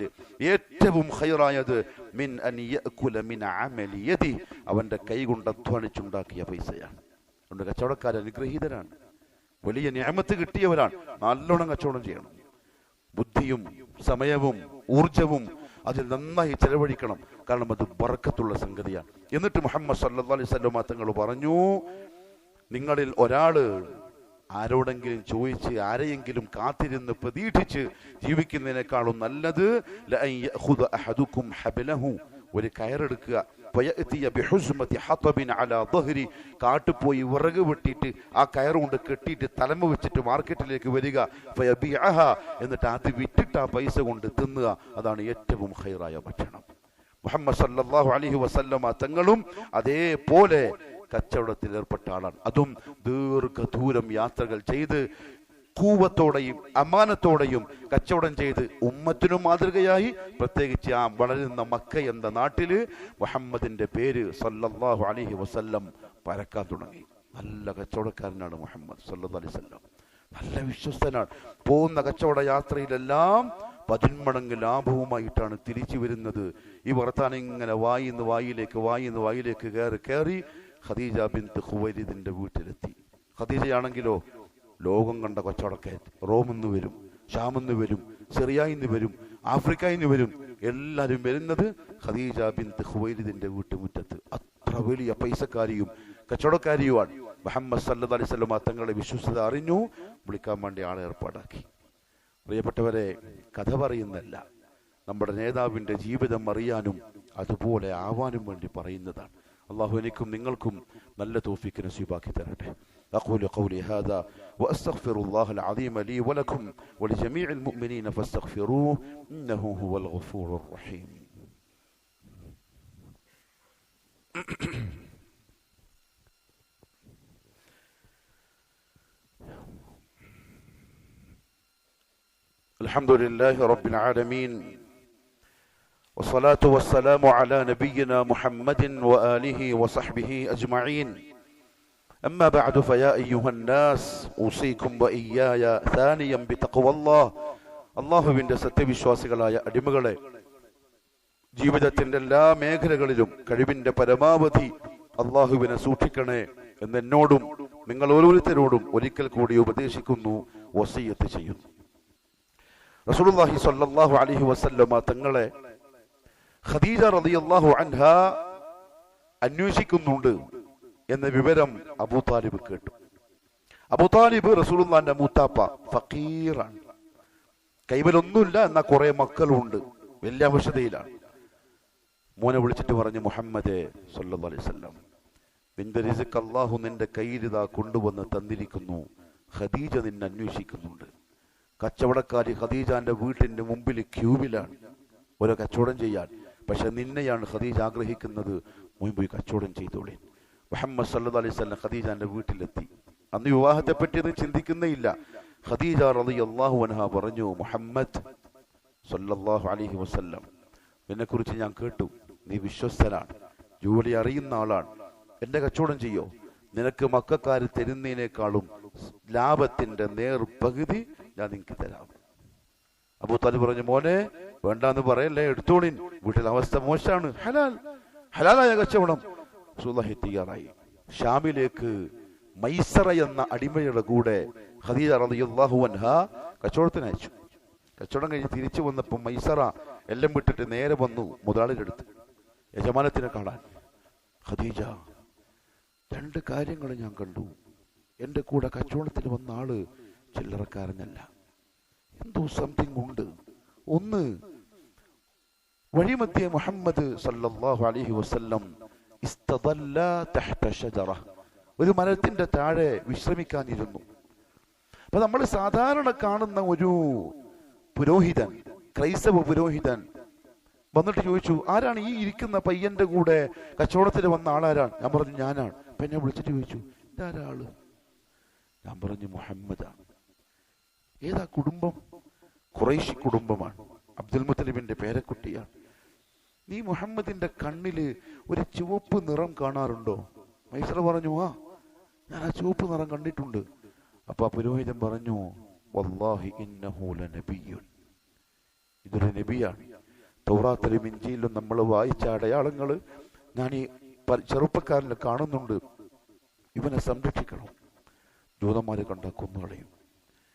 ഏറ്റവും ഖൈറായത് മിൻ അൻ യഅകുല മിൻ അമലി യദി, അവന്റെ കൈ കൊണ്ട് അധ്വാനിച്ചുണ്ടാക്കിയ പൈസയാണ്. അതുകൊണ്ട് കച്ചവടക്കാർ അനുഗ്രഹീതരാണ്, വലിയ നിഅമത്ത് കിട്ടിയവരാണ്. നല്ലോണം കച്ചവടം ചെയ്യണം, ബുദ്ധിയും സമയവും ഊർജവും അതിൽ നന്നായി ചെലവഴിക്കണം, കാരണം അത് ബർക്കത്തുള്ള സംഗതിയാണ്. എന്നിട്ട് മുഹമ്മദ് സല്ലല്ലാഹു അലൈഹി വസല്ലം തങ്ങൾ പറഞ്ഞു, നിങ്ങളിൽ ഒരാള് ആരോടെങ്കിലും ചോദിച്ച് ആരെയെങ്കിലും കാത്തിരുന്ന് പ്രതീക്ഷിച്ച് ജീവിക്കുന്നതിനേക്കാളും നല്ലത് ലഅൻ യഖുദ അഹദുകും ഹബ്ലഹു, ഒരു കയറെടുക്കുക, കാട്ടുപോയി വിറക് വെട്ടിയിട്ട് ആ കയറുകൊണ്ട് കെട്ടിയിട്ട് തലമ വെച്ചിട്ട് മാർക്കറ്റിലേക്ക് വരിക, എന്നിട്ട് അത് വിറ്റിട്ട് ആ പൈസ കൊണ്ട് തിന്നുക, അതാണ് ഏറ്റവും ഖൈറായ ഭക്ഷണം. മുഹമ്മദ് സല്ലല്ലാഹു അലൈഹി വസല്ലം തങ്ങളും അതേപോലെ കച്ചവടത്തിൽ ഏർപ്പെട്ട ആളാണ്. അതും ദീർഘദൂരം യാത്രകൾ ചെയ്ത് കൂവത്തോടെയും അമാനത്തോടെയും കച്ചവടം ചെയ്ത് ഉമ്മത്തിനും മാതൃകയായി. പ്രത്യേകിച്ച് ആ വളരുന്ന മക്ക എന്ന നാട്ടില് മുഹമ്മദിന്റെ പേര് സല്ലല്ലാഹു അലൈഹി വസല്ലം പരക്കാൻ തുടങ്ങി. നല്ല കച്ചവടക്കാരനാണ് മുഹമ്മദ് സല്ലല്ലാഹു അലൈഹി വസല്ലം, നല്ല വിശ്വസ്തനാണ്. പോകുന്ന കച്ചവട യാത്രയിലെല്ലാം 10 മടങ്ങ് ലാഭവുമായിട്ടാണ് തിരിച്ചു വരുന്നത്. ഈ വർത്താനം ഇങ്ങനെ വായിന്ന് വായിലേക്ക് കയറി ഖദീജ ബിൻത്ത് ഖുവൈലിദിന്റെ വീട്ടിലെത്തി. ഖദീജയാണെങ്കിലോ ലോകം കണ്ട കച്ചവടക്കാരൻ. റോമിന്ന് വരും, ഷാമിന്ന് വരും, സിറിയയിന്ന് വരും, ആഫ്രിക്കയിന്ന് വരും, എല്ലാവരും വരുന്നത് ഖദീജ ബിൻത്ത് ഖുവൈലിദിന്റെ വീട്ടുമുറ്റത്ത്. അത്ര വലിയ പൈസക്കാരിയും കച്ചവടക്കാരിയുമാണ്. മുഹമ്മദ് സല്ലല്ലാഹു അലൈഹി വസല്ലം തങ്ങളെ വിശ്വസ്തത അറിഞ്ഞു, വിളിക്കാൻ വേണ്ടി ആളെ ഏർപ്പാടാക്കി. പ്രിയപ്പെട്ടവരെ, കഥ പറയുന്നല്ല, നമ്മുടെ നേതാവിന്റെ ജീവിതം അറിയാനും അതുപോലെ ആവാനും വേണ്ടി പറയുന്നതാണ്. അള്ളാഹു എനിക്കും നിങ്ങൾക്കും നല്ല തൗഫീഖ് നസീബാക്കി തരട്ടെ. أقول قولي هذا وأستغفر الله العظيم لي ولكم ولجميع المؤمنين فاستغفروه إنه هو الغفور الرحيم. الحمد لله رب العالمين والصلاة والسلام على نبينا محمد وآله وصحبه أجمعين. أما بعد فيا أيها الناس أوصيكم وإياي ثانيا بتقوى الله. അള്ളാഹുവിന്റെ സത്യവിശ്വാസികളായ അടിമകളെ, ജീവിതത്തിന്റെ എല്ലാ മേഖലകളിലും കഴിവിന്റെ പരമാവധി അള്ളാഹുവിനെ സൂക്ഷിക്കണേ എന്നെന്നോടും നിങ്ങൾ ഓരോരുത്തരോടും ഒരിക്കൽ കൂടി ഉപദേശിക്കുന്നു, വസിയ്യത്ത് ചെയ്യുന്നു. റസൂലുള്ളാഹി സ്വല്ലല്ലാഹു അലൈഹി വസല്ലമ തങ്ങളെ ഖദീജ റളിയല്ലാഹു അൻഹ അന്വേഷിക്കുന്നുണ്ട് എന്ന വിവരം അബൂ താലിബ് കേട്ടു. അബൂ താലിബ് റസൂലുള്ളാഹിന്റെ മൂത്താപ്പ, ഫഖീറാണ്, കൈവലൊന്നുമില്ല, എന്നാൽ കുറെ മക്കളുണ്ട്, വലിയ അവശതയിലാണ്. മോനെ വിളിച്ചിട്ട് പറഞ്ഞു, മുഹമ്മദേ സല്ലല്ലാഹു അലൈഹി വസല്ലം, നിന്റെ റിസ്ക് അല്ലാഹു നിന്റെ കയ്യിലിതാ കൊണ്ടുവന്ന് തന്നിരിക്കുന്നു. ഖദീജ നിന്നെ അന്വേഷിക്കുന്നുണ്ട്. കച്ചവടക്കാരി ഖദീജാന്റെ വീട്ടിന്റെ മുമ്പിൽ ക്യൂവിലാണ് ഓരോ കച്ചവടം ചെയ്യാൻ. പക്ഷെ നിന്നെയാണ് ഖദീജ ആഗ്രഹിക്കുന്നത്, പോയി കച്ചവടം ചെയ്തോളേ. മുഹമ്മദ് സല്ലല്ലാഹു അലൈഹി വസല്ലം ഖദീജാന്റെ വീട്ടിലെത്തി. അന്ന് വിവാഹത്തെ പറ്റിയത് ചിന്തിക്കുന്നേയില്ല. ഖദീജ റളിയല്ലാഹു അൻഹ പറഞ്ഞു, മുഹമ്മദ് സല്ലല്ലാഹു അലൈഹി വസല്ലം, നിന്നെക്കുറിച്ച് ഞാൻ കേട്ടു, നീ വിശ്വസ്തനാണ്, ജോലി അറിയുന്ന ആളാണ്, എന്റെ കച്ചവടം ചെയ്യോ, നിനക്ക് മക്കാര് തരുന്നതിനേക്കാളും ലാഭത്തിന്റെ നേർപകുതി ഞാൻ നിങ്ങൾക്ക് തരാം. അബൂ താലിബ് പറഞ്ഞു, മോനെ വേണ്ടാന്ന് പറയല്ലേ, എടുത്തോളിൻ, വീട്ടിലെ അവസ്ഥ മോശമാണ്, ഹലാലായ കച്ചവടം. റസൂലുള്ളാഹി തയ്യാറായി. ഷാമിലേക്ക് മൈസറ എന്ന അടിമയുടെ കൂടെ ഖദീജ റളിയല്ലാഹു അൻഹ കച്ചവടത്തിന് അയച്ചു. കച്ചവടം കഴിഞ്ഞ് തിരിച്ചു വന്നപ്പോൾ മൈസറ എല്ലാം വിട്ടിട്ട് നേരെ വന്നു മുതലാളിയുടെ അടുത്ത്, യജമാനത്തിനെ കാണാൻ. ഖദീജ, രണ്ട് കാര്യങ്ങൾ ഞാൻ കണ്ടു. എൻ്റെ കൂടെ കച്ചവടത്തിന് വന്ന ആള് ചില്ലറക്കാരനല്ല, എന്തോ സംതിങ് ഉണ്ട്. ഒന്ന്, വഴിമധ്യേ മുഹമ്മദ് സല്ലല്ലാഹു അലൈഹി വസല്ലം ഇസ്തദല്ല തഹ്ത ഷജറ, ഒരു മരത്തിന്റെ താഴെ വിശ്രമിക്കാനിരുന്നു. അപ്പൊ നമ്മൾ സാധാരണ കാണുന്ന ഒരു പുരോഹിതൻ, ക്രൈസ്തവ പുരോഹിതൻ വന്നിട്ട് ചോദിച്ചു, ആരാണ് ഈ ഇരിക്കുന്ന പയ്യന്റെ കൂടെ കച്ചവടത്തിന് വന്ന ആളാരാണ്? ഞാൻ പറഞ്ഞു, ഞാനാണ്. അപ്പൊ എന്നെ വിളിച്ചിട്ട് ചോദിച്ചു, ഇതാരാള്? ഞാൻ പറഞ്ഞു, മുഹമ്മദാണ്. ഏതാ കുടുംബം? ഖുറൈശി കുടുംബമാണ്, അബ്ദുൽ മുത്തലിബിന്റെ പേരക്കുട്ടിയാണ്. നീ മുഹമ്മദിന്റെ കണ്ണില് ഒരു ചുവപ്പ് നിറം കാണാറുണ്ടോ? മൈസറ പറഞ്ഞു, ആ, ഞാൻ ആ ചുവപ്പ് നിറം കണ്ടിട്ടുണ്ട്. അപ്പൊ ആ പുരോഹിതൻ പറഞ്ഞു, വല്ലാഹി ഇന്നഹു ലനബിയ്യുൻ, ഇതൊരു നബിയാണ്. തൗറാത്തിലും ഇഞ്ചിയിലും നമ്മൾ വായിച്ച അടയാളങ്ങൾ ഞാൻ ഈ ചെറുപ്പക്കാരനെ കാണുന്നുണ്ട്. ഇവനെ സംരക്ഷിക്കണം, ജൂതന്മാരെ കണ്ടാൽ കൊന്നുകളയും.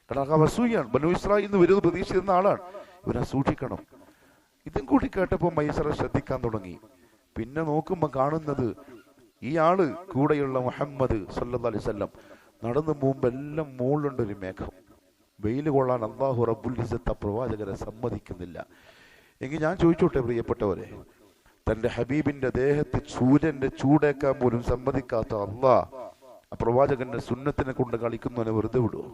കാരണം വസൂയാണ്, ബനൂ ഇസ്രായേലിൽ നിന്ന് വരുന്ന പ്രതീക്ഷിക്കുന്ന ആളാണ്, ഇവനെ സൂക്ഷിക്കണം. ഇതും കൂടി കേട്ടപ്പോൾ മൈസറ ശ്രദ്ധിക്കാൻ തുടങ്ങി. പിന്നെ നോക്കുമ്പോൾ കാണുന്നത് ഈ ആള് കൂടെയുള്ള മുഹമ്മദ് സല്ലല്ലാഹു അലൈഹി വസല്ലം നടന്നു പോകുമ്പോൾ എല്ലാം മുകളിലുണ്ടൊരു മേഘം. വെയിൽ കൊള്ളാൻ അല്ലാഹു റബ്ബുൽ ഇസ്സത്ത് പ്രവാചകരെ സമ്മതിക്കുന്നില്ല. എങ്കിൽ ഞാൻ ചോദിച്ചോട്ടെ പ്രിയപ്പെട്ടവരെ, തന്റെ ഹബീബിന്റെ ദേഹത്ത് സൂര്യന്റെ ചൂടേക്കാൻ പോലും സമ്മതിക്കാത്ത അല്ലാഹ് ആ പ്രവാചകന്റെ സുന്നത്തിനെ കൊണ്ട് കളിക്കുന്നവനെ വെറുതെ വിടുവോ?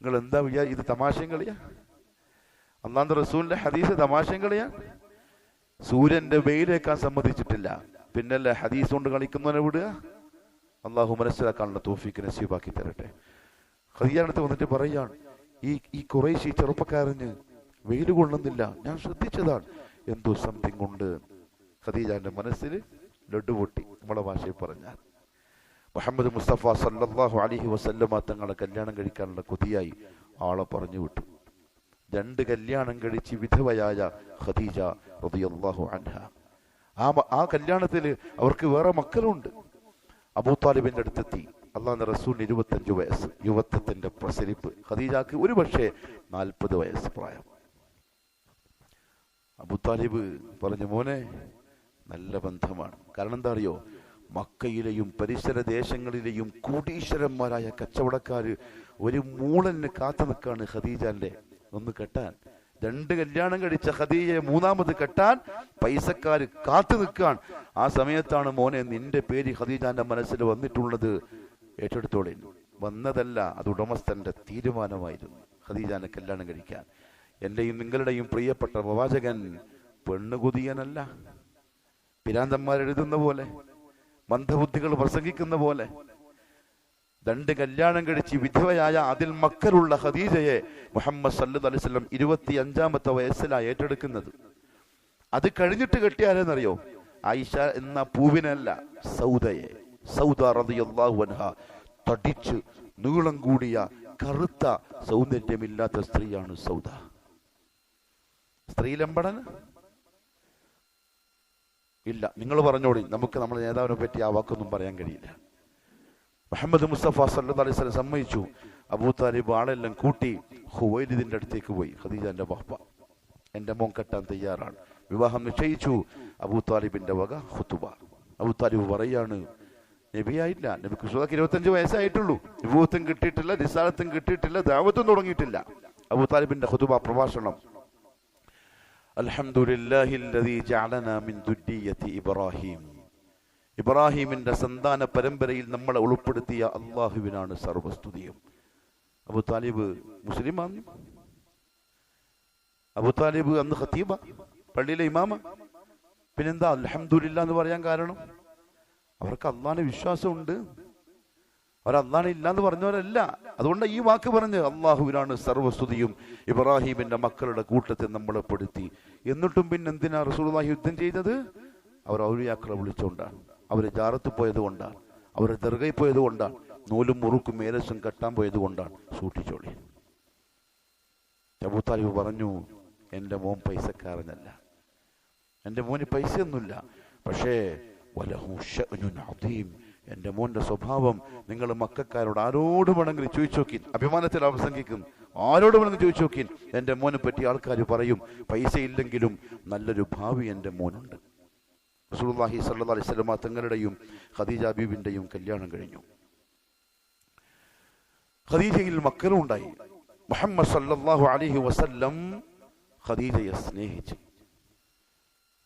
നിങ്ങൾ എന്താ വിചാരിച്ച ഇത് തമാശയും കളിയാ? അല്ലാഹുവിന്റെ റസൂലിന്റെ ഹദീസ് തമാശയും കളിയാ? സൂര്യന്റെ വെയിലേക്കാൻ സമ്മതിച്ചിട്ടില്ല, പിന്നല്ലേ ഹദീസ് കൊണ്ട് കളിക്കുന്നവനെ വിടുക? അള്ളാഹു മനസ്സിലാക്കാനുള്ള തൗഫീഖ് നസീബാക്കി തരട്ടെ. ഖദീജയുടെ വന്നിട്ട് പറയാണ്, ഈ ഖുറൈശി ചെറുപ്പക്കാരന് വെയിൽ കൊള്ളുന്നില്ല, ഞാൻ ശ്രദ്ധിച്ചതാണ്, എന്തോ സംതിങ് ഉണ്ട്. ഖദീജന്റെ മനസ്സിൽ ലഡു പൊട്ടി, നമ്മളെ ഭാഷയിൽ പറഞ്ഞാൽ. മുഹമ്മദ് മുസ്തഫ സല്ലല്ലാഹു അലൈഹി വസല്ലമ തങ്ങളെ കല്യാണം കഴിക്കാനുള്ള കൊതിയായി ആളെ പറഞ്ഞു വിട്ടു. 2 കല്യാണം കഴിച്ച് വിധവയായ ഖദീജ റളിയല്ലാഹു അൻഹ. ആ കല്യാണത്തിൽ അവർക്ക് വേറെ മക്കളുണ്ട്. അബൂ താലിബിന്റെ അടുത്തെത്തി. അള്ളാഹുവിന്റെ റസൂലിന് 25 വയസ്സ്, യുവത്വത്തിന്റെ പ്രസരിപ്പ്. ഖദീജക്ക് ഒരു പക്ഷേ 40 വയസ്സ് പ്രായം. അബൂ താലിബ് പറഞ്ഞു, മോനെ നല്ല ബന്ധമാണ്. കാരണം എന്താ അറിയോ, മക്കയിലെയും പരിസര ദേശങ്ങളിലെയും കോടീശ്വരന്മാരായ കച്ചവടക്കാര് ഒരു മൂളന് കാത്തു നിൽക്കാണ് ഖദീജന്റെ ഒന്ന് കെട്ടാൻ. 2 കല്യാണം കഴിച്ച ഖദീജയെ 3ാമത് കെട്ടാൻ പൈസക്കാര് കാത്തു നിൽക്കാൻ. ആ സമയത്താണ് മോനെ നിന്റെ പേര് ഖദീജാന്റെ മനസ്സിൽ വന്നിട്ടുള്ളത്, ഏറ്റെടുത്തോളെ. വന്നതല്ല, അത് ഉടമസ്ഥന്റെ തീരുമാനമായിരുന്നു ഖദീജാനെ കല്യാണം കഴിക്കാൻ. എന്റെയും നിങ്ങളുടെയും പ്രിയപ്പെട്ട പ്രവാചകൻ പെണ്ണുകുതിയനല്ല. പിരാന്തന്മാരെഴുതുന്ന പോലെ, മന്ദബുദ്ധികൾ പ്രസംഗിക്കുന്ന പോലെ 2 കല്യാണം കഴിച്ച് വിധവയായ അതിൽ മക്കളുള്ള ഖദീജയെ മുഹമ്മദ് സല്ലല്ലാഹു അലൈഹി വസല്ലം 25ാമത്തെ വയസ്സിലാണ് ഏറ്റെടുക്കുന്നത്. അത് കഴിഞ്ഞിട്ട് കെട്ടിയാരെന്നറിയോ? ആയിഷ എന്ന പൂവിനല്ല, സൗദയെ. സൗദ റളിയല്ലാഹു അൻഹ തടിച്ച് നീളം കൂടിയ കറുത്ത സൗന്ദര്യമില്ലാത്ത സ്ത്രീയാണ് സൗദ. സ്ത്രീലമ്പടൻ ഇല്ല. നിങ്ങൾ പറഞ്ഞോളി, നമുക്ക് നമ്മുടെ നേതാവിനെ പറ്റി ആ വാക്കൊന്നും പറയാൻ കഴിയില്ല. മുഹമ്മദ് മുസ്തഫ സല്ലല്ലാഹു അലൈഹി വസല്ലം സമ്മതിച്ചു. അബൂ താലിബ് ആളെല്ലാം കൂട്ടി ഖുവൈലിദിന്റെ അടുത്തേക്ക് പോയി. ഖദീജന്റെ ബാപ്പ, എന്റെ മോൻ കെട്ടാൻ തയ്യാറാണ്. വിവാഹം നിശ്ചയിച്ചു. അബൂ താലിബിന്റെ വക ഖുതുബ. അബൂ താലിബ് പറയാണ്, നബിയായില്ല, നബിക്ക് 25 വയസ്സായിട്ടുള്ളൂ, നബുവത്തും കിട്ടിയിട്ടില്ല, റിസാലത്തും കിട്ടിയിട്ടില്ല, ദഅവത്തും തുടങ്ങിയിട്ടില്ല. അബൂ താലിബിന്റെ ഖുതുബ പ്രഭാഷണം. അൽഹംദുലില്ലാഹില്ലദീ ജഅലനാ മിൻ ദുർരിയ്യതി ഇബ്രാഹിം. ഇബ്രാഹിമിന്റെ സന്താന പരമ്പരയിൽ നമ്മളെ ഉൾപ്പെടുത്തിയ അള്ളാഹുവിനാണ് സർവസ്തുതിയും. അബൂ താലിബ് മുസ്ലിമാണ്. അബൂ താലിബ് അന്ന് ഖതീബ, പള്ളിയിലെ ഇമാമ. പിന്നെന്താ അൽഹംദുലില്ലാ എന്ന് പറയാൻ കാരണം? അവർക്ക് അള്ളാഹിനെ വിശ്വാസമുണ്ട്. അവർ അള്ളാഹിനെ ഇല്ലാന്ന് പറഞ്ഞവരല്ല. അതുകൊണ്ട് ഈ വാക്ക് പറഞ്ഞ് അള്ളാഹുവിനാണ് സർവസ്തുതിയും, ഇബ്രാഹിമിന്റെ മക്കളുടെ കൂട്ടത്തിൽ നമ്മളെ പെടുത്തി. എന്നിട്ടും പിന്നെ എന്തിനാ റസൂലുള്ളാഹി യുദ്ധം ചെയ്തത്? അവർ ഔലിയാക്കളെ വിളിച്ചുകൊണ്ടാണ്, അവർ ജാറത്ത് പോയത് കൊണ്ടാണ്, അവർ ദർഗയിൽ പോയത് കൊണ്ടാണ്, നൂലും മുറുക്കും മേലസും കെട്ടാൻ പോയത് കൊണ്ടാണ്. സൂക്ഷിച്ചോളി. അബൂ താലിബ് പറഞ്ഞു, എൻ്റെ മോൻ പൈസക്കാരനല്ല, എൻ്റെ മോന് പൈസയൊന്നുമില്ല, പക്ഷേ വലഹു ശഅ്നുൻ അദീം, എൻ്റെ മോന്റെ സ്വഭാവം നിങ്ങൾ മക്കക്കാരോട് ആരോട് വേണമെങ്കിലും ചോദിച്ചു നോക്കിൻ. അഭിമാനത്തിൽ പ്രസംഗിക്കും, ആരോട് വേണമെങ്കിലും ചോദിച്ചു നോക്കിൻ. എൻ്റെ മോനെ പറ്റി ആൾക്കാർ പറയും, പൈസ ഇല്ലെങ്കിലും നല്ലൊരു ഭാവി എൻ്റെ മോനുണ്ട്. റസൂലുള്ളാഹി സ്വല്ലല്ലാഹു അലൈഹി വസല്ലം തങ്ങളുടെയും ഖദീജ ബീവിന്റെയും കല്യാണം കഴിഞ്ഞു. ഖദീജയിൽ മക്കളും ഉണ്ടായി. മുഹമ്മദ് സല്ലല്ലാഹു അലൈഹി വസല്ലം ഖദീജയെ സ്നേഹിച്ചു.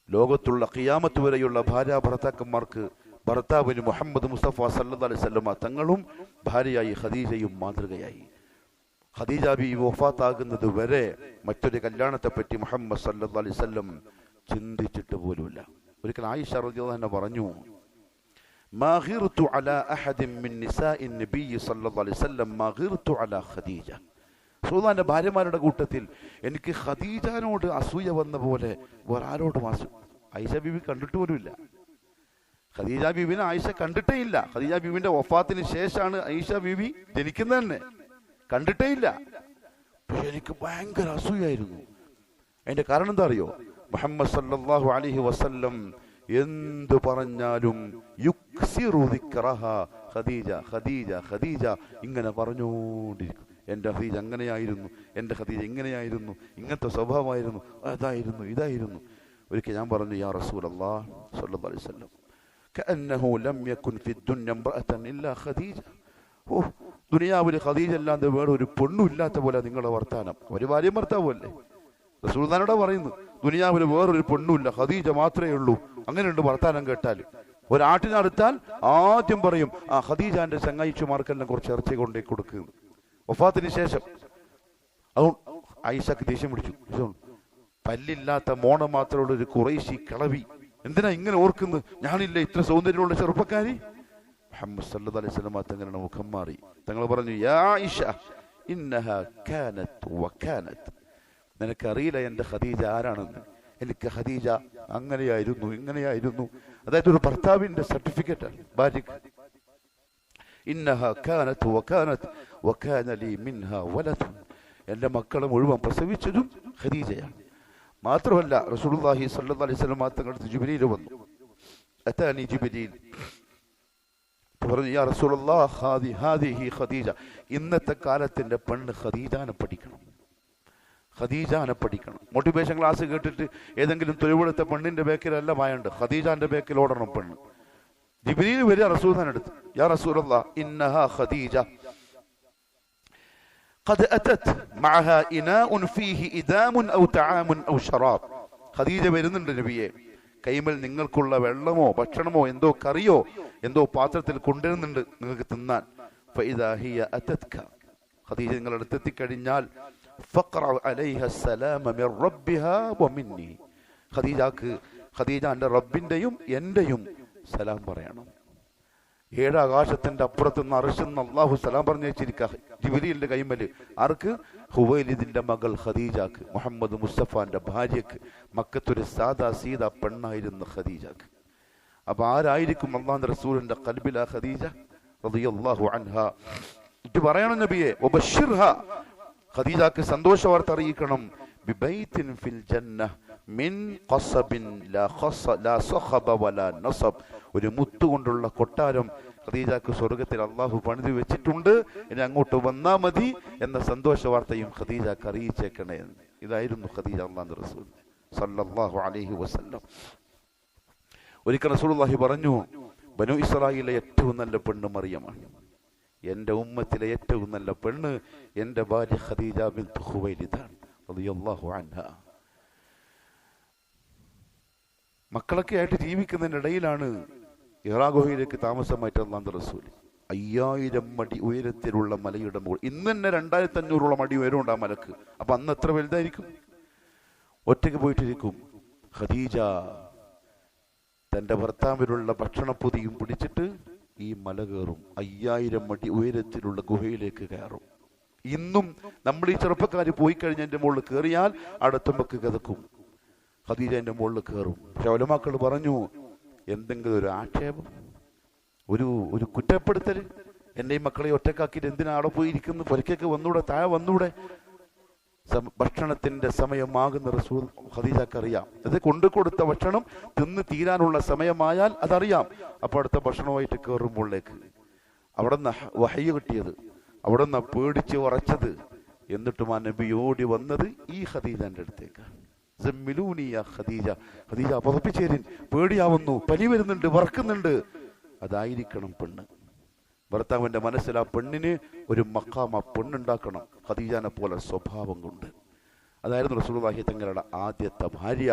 ലോകത്തുള്ള ഖിയാമത്ത് വരെയുള്ള ഭാര്യ ഭർത്താക്കന്മാർക്ക് ഭർത്താവിന് മുഹമ്മദ് മുസ്തഫ സല്ലല്ലാഹു അലൈഹി വസല്ലം തങ്ങളും ഭാര്യയായി ഖദീജയും മാതൃകയായി. ഖദീജ ബീവി വഫാത്താകുന്നത് വരെ മറ്റൊരു കല്യാണത്തെ പറ്റി മുഹമ്മദ് സല്ലല്ലാഹു അലൈഹി വസല്ലം ചിന്തിച്ചിട്ട് പോലുമില്ല. ഒരിക്കൽ ആയിഷ റളിയല്ലാഹു അൻഹ പറഞ്ഞു, മാ ഗിർതു അലാ അഹദിൻ മിൻ നിസാഇ നബി സല്ലല്ലാഹു അലൈഹി വസല്ലം മാ ഗിർതു അലാ ഖദീജ. റസൂലുള്ളാഹിന്റെ ഭാര്യമാരുടെ കൂട്ടത്തിൽ എനിക്ക് ഖദീജയോട് അസൂയ വന്ന പോലെ വേറെ ആരോടും ആയിഷ ബീവി കണ്ടിട്ട് പോലുമില്ല. ഖദീജ ബീവിനെ ആയിഷ കണ്ടിട്ടേ ഇല്ല. ഖദീജ ബീവിന്റെ വഫാത്തിന് ശേഷമാണ് ആയിഷ ബീവി ജനിക്കുന്നത് തന്നെ. കണ്ടിട്ടേ ഇല്ല. പക്ഷെ എനിക്ക് ഭയങ്കര അസൂയായിരുന്നു. അതിന്റെ കാരണം എന്താ അറിയോ? മുഹമ്മദ് സല്ലല്ലാഹു അലൈഹി വസല്ലം എന്തു പറഞ്ഞാലും യുക്സിറു ദിക്റഹ ഖദീജ ഖദീജ ഖദീജ ഇങ്ങനെ പറഞ്ഞുകൊണ്ടിരിക്കും. എൻ്റെ ഖദീജ അങ്ങനെയായിരുന്നു, എൻ്റെ ഖദീജ ഇങ്ങനെയായിരുന്നു, ഇങ്ങനത്തെ സ്വഭാവമായിരുന്നു, അതായിരുന്നു, ഇതായിരുന്നു. ഒരിക്കൽ ഞാൻ പറഞ്ഞു, യാ റസൂലല്ലാഹ് സ്വല്ലല്ലാഹു അലൈഹി വസല്ലം കഅന്നഹു ലം യകുൻ ഫി ദുനിയ ഇംറഅതൻ ഇല്ലാ ഖദീജ. ഓ, ദുനിയാവിൽ ഖദീജ അല്ലാതെ വേറെ ഒരു പെണ്ണും ഇല്ലാത്ത പോലെ നിങ്ങളുടെ വർത്താനം. ഒരു ഭാര്യയും ഭർത്താവുമല്ലേ? റസൂലുള്ളാഹിനോട് പറയുന്നു, ദുനിയാവിൽ വേറൊരു പെണ്ണുമില്ല, ഖദീജ മാത്രമേ ഉള്ളൂ. അങ്ങനെയുണ്ട് വർത്താനം കേട്ടാൽ. ഒരാട്ടിനടുത്താൽ ആദ്യം പറയും, ആ ഖദീജാന്റെ ചങ്ങായിച്ചുമാർക്കെല്ലാം കുറച്ച് ഇറച്ചി കൊണ്ടേ കൊടുക്കുന്നു. വഫാത്തിന് ശേഷം അതുകൊണ്ട് ആയിഷക്ക് ദേഷ്യം പിടിച്ചു. പല്ലില്ലാത്ത മോണ മാത്രമുള്ള ഒരു ഖുറൈശി കളവി എന്തിനാ ഇങ്ങനെ ഓർക്കുന്നത്? ഞാനില്ല ഇത്ര സൗന്ദര്യമുള്ള ചെറുപ്പക്കാരി? മുഹമ്മദ് സല്ലല്ലാഹു അലൈഹി വസല്ലം തങ്ങളുടെ മുഖം മാറി. തങ്ങൾ പറഞ്ഞു, യാ ആയിഷ ഇന്നഹാ കാനത് വകാനത്. നിനക്കറിയില്ല എൻ്റെ ഖദീജ ആരാണെന്ന്. എനിക്ക് ഖദീജ അങ്ങനെയായിരുന്നു, ഇങ്ങനെയായിരുന്നു. അതായത് ഒരു ഭർത്താവിന്റെ സർട്ടിഫിക്കറ്റാണ് ഭാര്യക്ക്. ഇന്നഹാ കാനത് വകാനത് വകാന ലീ മിൻഹാ വലദ്. എൻ്റെ മക്കളെ മുഴുവൻ പ്രസവിച്ചതും ഖദീജയാണ്. മാത്രമല്ല റസൂലുള്ളാഹി സ്വല്ലല്ലാഹു അലൈഹി വസല്ലം തങ്ങളുടെ ജിബ്രീൽ വന്നു. അതാനി ജിബ്രീൽ പറഞ്ഞു, യാ റസൂലുള്ളാഹ് ഹാദിഹി ഖദീജ. ഇന്നത്തെ കാലത്തിന്റെ പെണ്ണ് ഖദീജാനെ പഠിക്കണം, ഖദീജാനെ പഠിക്കണം. മോട്ടിവേഷൻ ക്ലാസ് കേട്ടിട്ട് ഏതെങ്കിലും തൊഴിലെടുത്ത പെണ്ണിന്റെ ബേക്കിലല്ല വായണ്ട്, ഖദീജാന്റെ ബേക്കിൽ ഓടണം പെണ്ണ്. ജിബ്രീൽ വരിക റസൂലിന്റെ അടുത്ത്, യാ റസൂലല്ലാഹ് ഇന്നഹാ ഖദീജ قد أتت معها إناء فيه إدام أو طعام أو شراب. ഖദീജ വരുന്നുണ്ട് നബിയെ, കൈമൽ നിങ്ങൾക്കുള്ള വെള്ളമോ ഭക്ഷണമോ എന്തോ കറിയോ എന്തോ പാത്രത്തിൽ കൊണ്ടുവരുന്നുണ്ട് നിങ്ങൾക്ക് തിന്നാൻ. فإذا هي أتتك, ഖദീജ നിങ്ങളുടെ അടുത്തെത്തിക്കഴിഞ്ഞാൽ فقرأ عليها السلام من ربها ومني, ഖദീജ എൻ്റെ റബ്ബിന്റെയും എന്റെയും സലാം പറയണം. ഏഴാകാശത്തിന്റെ അപ്പുറത്തുനിന്ന് അർശിന്ന് അള്ളാഹു സലാം പറഞ്ഞു വെച്ചിരിക്കുക ജിബ്രീലിന്റെ കൈമല്. ആർക്ക്? ഹുവൈലിദിന്റെ മകൾ ഖദീജക്ക്, മുഹമ്മദ് മുസ്തഫാന്റെ ഭാര്യക്ക്, മക്കത്തൊരു സാദാ സീത പെണ്ണായിരുന്ന ഖദീജക്ക്. അപ്പൊ ആരായിരിക്കും അള്ളാഹുവിന്റെ റസൂലിന്റെ ഖൽബില ഖദീജ റളിയല്ലാഹു അൻഹാ? ഇത് പറയണം നബിയെ, വബശ്ശിർഹ, ഖദീജക്ക് സന്തോഷ വാർത്ത അറിയിക്കണം. ബിബൈത്തിൻ ഫിൽ ജന്നഹ് മിൻ ഖസബിൻ ലാ സഖബ വലാ നസബ്, ഒരു മുത്തുകൊണ്ടുള്ള കൊട്ടാരം ഖദീജക്ക് സ്വർഗത്തിൽ അള്ളാഹു പണിത് വെച്ചിട്ടുണ്ട്, ഇനി അങ്ങോട്ട് വന്നാ മതി എന്ന സന്തോഷ വാർത്തയും ഖദീജക്ക് അറിയിച്ചേക്കണേ. ഇതായിരുന്നു ഖദീജ അല്ലാഹുവിന്റെ റസൂൽ സല്ലല്ലാഹു അലൈഹി വസല്ലം. ഒരിക്കൽ റസൂലുള്ളാഹി പറഞ്ഞു, ബനു ഇസ്രായേലിലെ ഏറ്റവും നല്ല പെണ്ണ് മറിയമാണ്, എന്റെ ഉമ്മത്തിലെ ഏറ്റവും നല്ല പെണ്ണ് എന്റെ ഭാര്യ ഖദീജ ബിൻത് ഖുവൈലിദാണ് റളിയല്ലാഹു അൻഹാ. മക്കളൊക്കെ ആയിട്ട് ജീവിക്കുന്നതിനിടയിലാണ് ഹിറാ ഗുഹയിലേക്ക് താമസമായിട്ട് അല്ലാഹുവിന്റെ റസൂൽ 5000 അടി ഉയരത്തിലുള്ള മലയുടെ മുകളിൽ, ഇന്ന് തന്നെ 2500 അടി ഉയരമുണ്ട് ആ മലക്ക്. അപ്പൊ അന്ന് എത്ര വലുതായിരിക്കും? ഒറ്റയ്ക്ക് പോയിട്ടിരിക്കും. ഖദീജ തന്റെ ഭർത്താവിനുള്ള ഭക്ഷണപ്പൊതിയും പിടിച്ചിട്ട് ഈ മല കയറും, 5000 അടി ഉയരത്തിലുള്ള ഗുഹയിലേക്ക് കയറും. ഇന്നും നമ്മൾ ഈ ചെറുപ്പക്കാർ പോയി കഴിഞ്ഞതിന്റെ മുകളിൽ കയറിയാൽ അടുത്തുമ്പക്ക് കിതക്കും. ഖദീജ എന്റെ മുകളിൽ കയറും. പക്ഷെ ഉലമാക്കൾ പറഞ്ഞു, എന്തെങ്കിലും ഒരു ആക്ഷേപം, ഒരു കുറ്റപ്പെടുത്തൽ, എന്നെയും മക്കളെ ഒറ്റക്കാക്കിയിട്ട് എന്തിനാ അവിടെ പോയിരിക്കുന്നു, പൊരക്കൊക്കെ വന്നൂടെ, താഴെ വന്നൂടെ. ഭക്ഷണത്തിന്റെ സമയമാകുന്ന റസൂൽ ഖദീജക്ക് അറിയാം. അത് കൊണ്ടുകൊടുത്ത ഭക്ഷണം തിന്ന് തീരാനുള്ള സമയമായാൽ അതറിയാം. അപ്പൊ അടുത്ത ഭക്ഷണമായിട്ട് കയറുമ്പോഴേക്ക് അവിടെ നിന്ന് വഹയ്യ് കിട്ടിയത്, അവിടെ നിന്ന് പേടിച്ച് ഉറച്ചത്. എന്നിട്ടും ആ നബി ഓടി വന്നത് ഈ ഖദീജന്റെ അടുത്തേക്ക്. ഖദീജ, ഖദീജ പതപ്പിച്ചേരിൻ, പേടിയാവുന്നു, പനി വരുന്നുണ്ട്, വറക്കുന്നുണ്ട്. അതായിരിക്കണം പെണ്ണ്. ഭർത്താവിന്റെ മനസ്സിൽ ആ പെണ്ണിന് ഒരു മഖാം, ആ പെണ്ണുണ്ടാക്കണം ഖദീജനെ പോലെ സ്വഭാവം കൊണ്ട്. അതായിരുന്നു റസൂലുള്ളാഹി തങ്ങളുടെ ആദ്യത്തെ ഭാര്യ.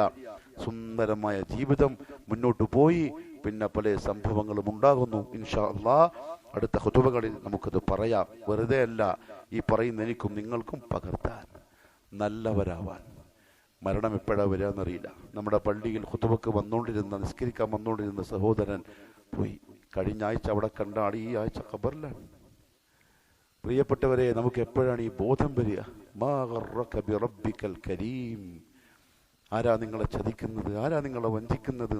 സുന്ദരമായ ജീവിതം മുന്നോട്ട് പോയി. പിന്നെ പല സംഭവങ്ങളും ഉണ്ടാകുന്നു. ഇൻഷാ അല്ലാഹ് അടുത്ത ഖുതുബകളിൽ നമുക്കത് പറയാം. വെറുതെ അല്ല ഈ പറയുന്ന എനിക്കും നിങ്ങൾക്കും പകർത്താൻ, നല്ലവരാവാൻ. മരണം എപ്പോഴാ വരാന്നറിയില്ല. നമ്മുടെ പള്ളിയിൽ ഖുതുബക്ക് വന്നുകൊണ്ടിരുന്ന, നിസ്കരിക്കാൻ വന്നുകൊണ്ടിരുന്ന സഹോദരൻ പോയി. കഴിഞ്ഞ ആഴ്ച അവിടെ കണ്ട ആൾ ഈ ആഴ്ച ഖബറിലാണ്. പ്രിയപ്പെട്ടവരെ, നമുക്ക് എപ്പോഴാണ് ഈ ബോധം വരിക? മാ ഗർറക ബിറബ്ബിക്കൽ കരീം, ആരാ നിങ്ങളെ ചതിക്കുന്നത്, ആരാ നിങ്ങളെ വഞ്ചിക്കുന്നത്?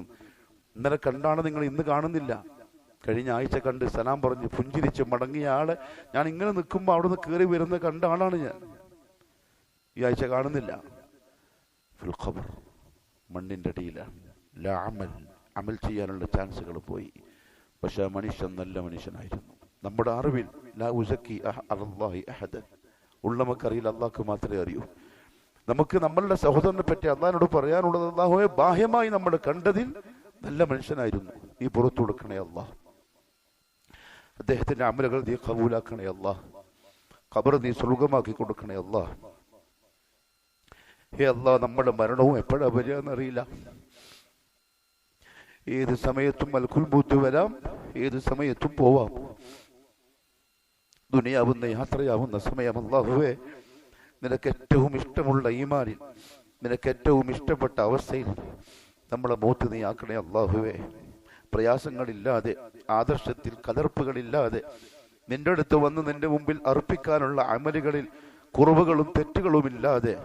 ഇന്നലെ കണ്ടാണ് നിങ്ങൾ ഇന്ന് കാണുന്നില്ല. കഴിഞ്ഞ ആഴ്ച കണ്ട് സലാം പറഞ്ഞ് പുഞ്ചിരിച്ച് മടങ്ങിയ ആളെ ഞാൻ ഇങ്ങനെ നിൽക്കുമ്പോൾ അവിടെ നിന്ന് കയറി വരുന്ന കണ്ട ആളാണ് ഞാൻ. ഈ ആഴ്ച കാണുന്നില്ല. ഫിൽ ഖബർ, മണ്ണിന്റെ അടിയിലാണ്. ലാ അമൽ, അമൽ ചെയ്യാനുള്ള ചാൻസുകൾ പോയി. പക്ഷെ ആ മനുഷ്യൻ നല്ല മനുഷ്യനായിരുന്നു. നമ്മുടെ അറിവിൽ ലാ ഉസക്കി അലല്ലാഹി അഹദൻ, ഉള്ളമക്കറിയിൽ അള്ളാഹ്ക്ക് മാത്രമേ അറിയൂ. നമുക്ക് നമ്മളുടെ സഹോദരനെ പറ്റി അള്ളാഹിനോട് പറയാനുള്ളത്, അള്ളാഹുവേ ബാഹ്യമായി നമ്മൾ കണ്ടതിൽ നല്ല മനുഷ്യനായിരുന്നു, നീ പുറത്തു കൊടുക്കണേ അള്ളാഹ്. അദ്ദേഹത്തിന്റെ അമലുകൾ നീ കബൂലാക്കണേ അള്ളാഹ്. ഖബർ നീ സ്വർഗമാക്കി കൊടുക്കണേ അള്ളാഹ്. ഹേ അള്ളാഹ്, നമ്മുടെ മരണവും എപ്പോഴാ വരിക എന്നറിയില്ല. ഏത് സമയത്തും മൽക്കുൽ മൗത്ത് വരാം, ഏത് സമയത്തും പോവാം. ദുനിയാവുന്ന യാത്രയാവുന്ന സമയം അല്ലാഹുവേ, നിനക്ക് ഏറ്റവും ഇഷ്ടമുള്ള ഈമാനിൽ, നിനക്ക് ഏറ്റവും ഇഷ്ടപ്പെട്ട അവസ്ഥയിൽ നമ്മളെ മൗത്ത് നീ ആക്കണേ അല്ലാഹുവേ. പ്രയാസങ്ങളില്ലാതെ, ആദർശത്തിൽ കലർപ്പുകളില്ലാതെ, നിന്റെ അടുത്ത് വന്ന് നിന്റെ മുമ്പിൽ അർപ്പിക്കാനുള്ള അമലുകളിൽ കുറവുകളും തെറ്റുകളും ഇല്ലാതെ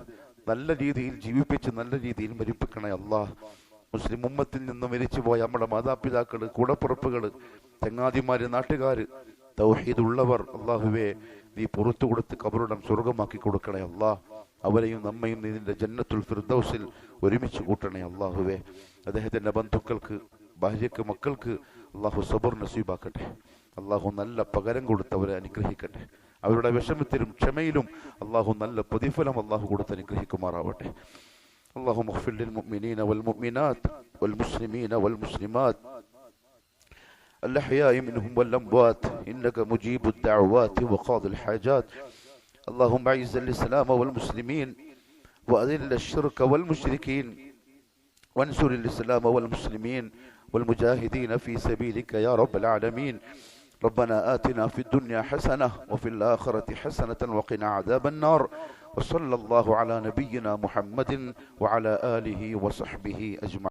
നല്ല രീതിയിൽ ജീവിപ്പിച്ച് നല്ല രീതിയിൽ മരിപ്പിക്കണേ അല്ലാഹ്. മുസ്ലിം ഉമ്മത്തിൽ നിന്ന് മരിച്ചുപോയ നമ്മുടെ മാതാപിതാക്കള്, കൂടപ്പുറപ്പുകള്, ചങ്ങാതിമാര്, നാട്ടുകാര്, തൗഹീദുള്ളവർ, അല്ലാഹുവേ നീ പുറത്തു കൊടുത്ത് ഖബറുടം സ്വർഗമാക്കി കൊടുക്കണേ അല്ലാഹ്. അവരെയും നമ്മയും നീ നിന്റെ ജന്നത്തുൽ ഫിർദൗസിൽ ഒരുമിച്ച് കൂട്ടണേ അല്ലാഹുവേ. അദ്ദേഹത്തിന്റെ ബന്ധുക്കൾക്ക്, ഭാര്യക്ക്, മക്കൾക്ക് അല്ലാഹു സബർ നസീബാക്കട്ടെ. അല്ലാഹു നല്ല പകരം കൊടുത്ത് അവരെ അനുഗ്രഹിക്കട്ടെ. അവരുടെ വിഷമത്തിലും ക്ഷമയിലും അല്ലാഹു നല്ല പ്രതിഫലം അല്ലാഹു കൊടുത്ത് അനുഗ്രഹിക്കുമാറാവട്ടെ. اللهم اغفر للمؤمنين والمؤمنات والمسلمين والمسلمات الأحياء منهم والأموات إنك مجيب الدعوات وقاضي الحاجات. اللهم أعز الإسلام والمسلمين وأذل الشرك والمشركين وانصر الإسلام والمسلمين والمجاهدين في سبيلك يا رب العالمين. ربنا آتنا في الدنيا حسنة وفي الآخرة حسنة وقنا عذاب النار. وصلى الله على نبينا محمد وعلى آله وصحبه أجمعين.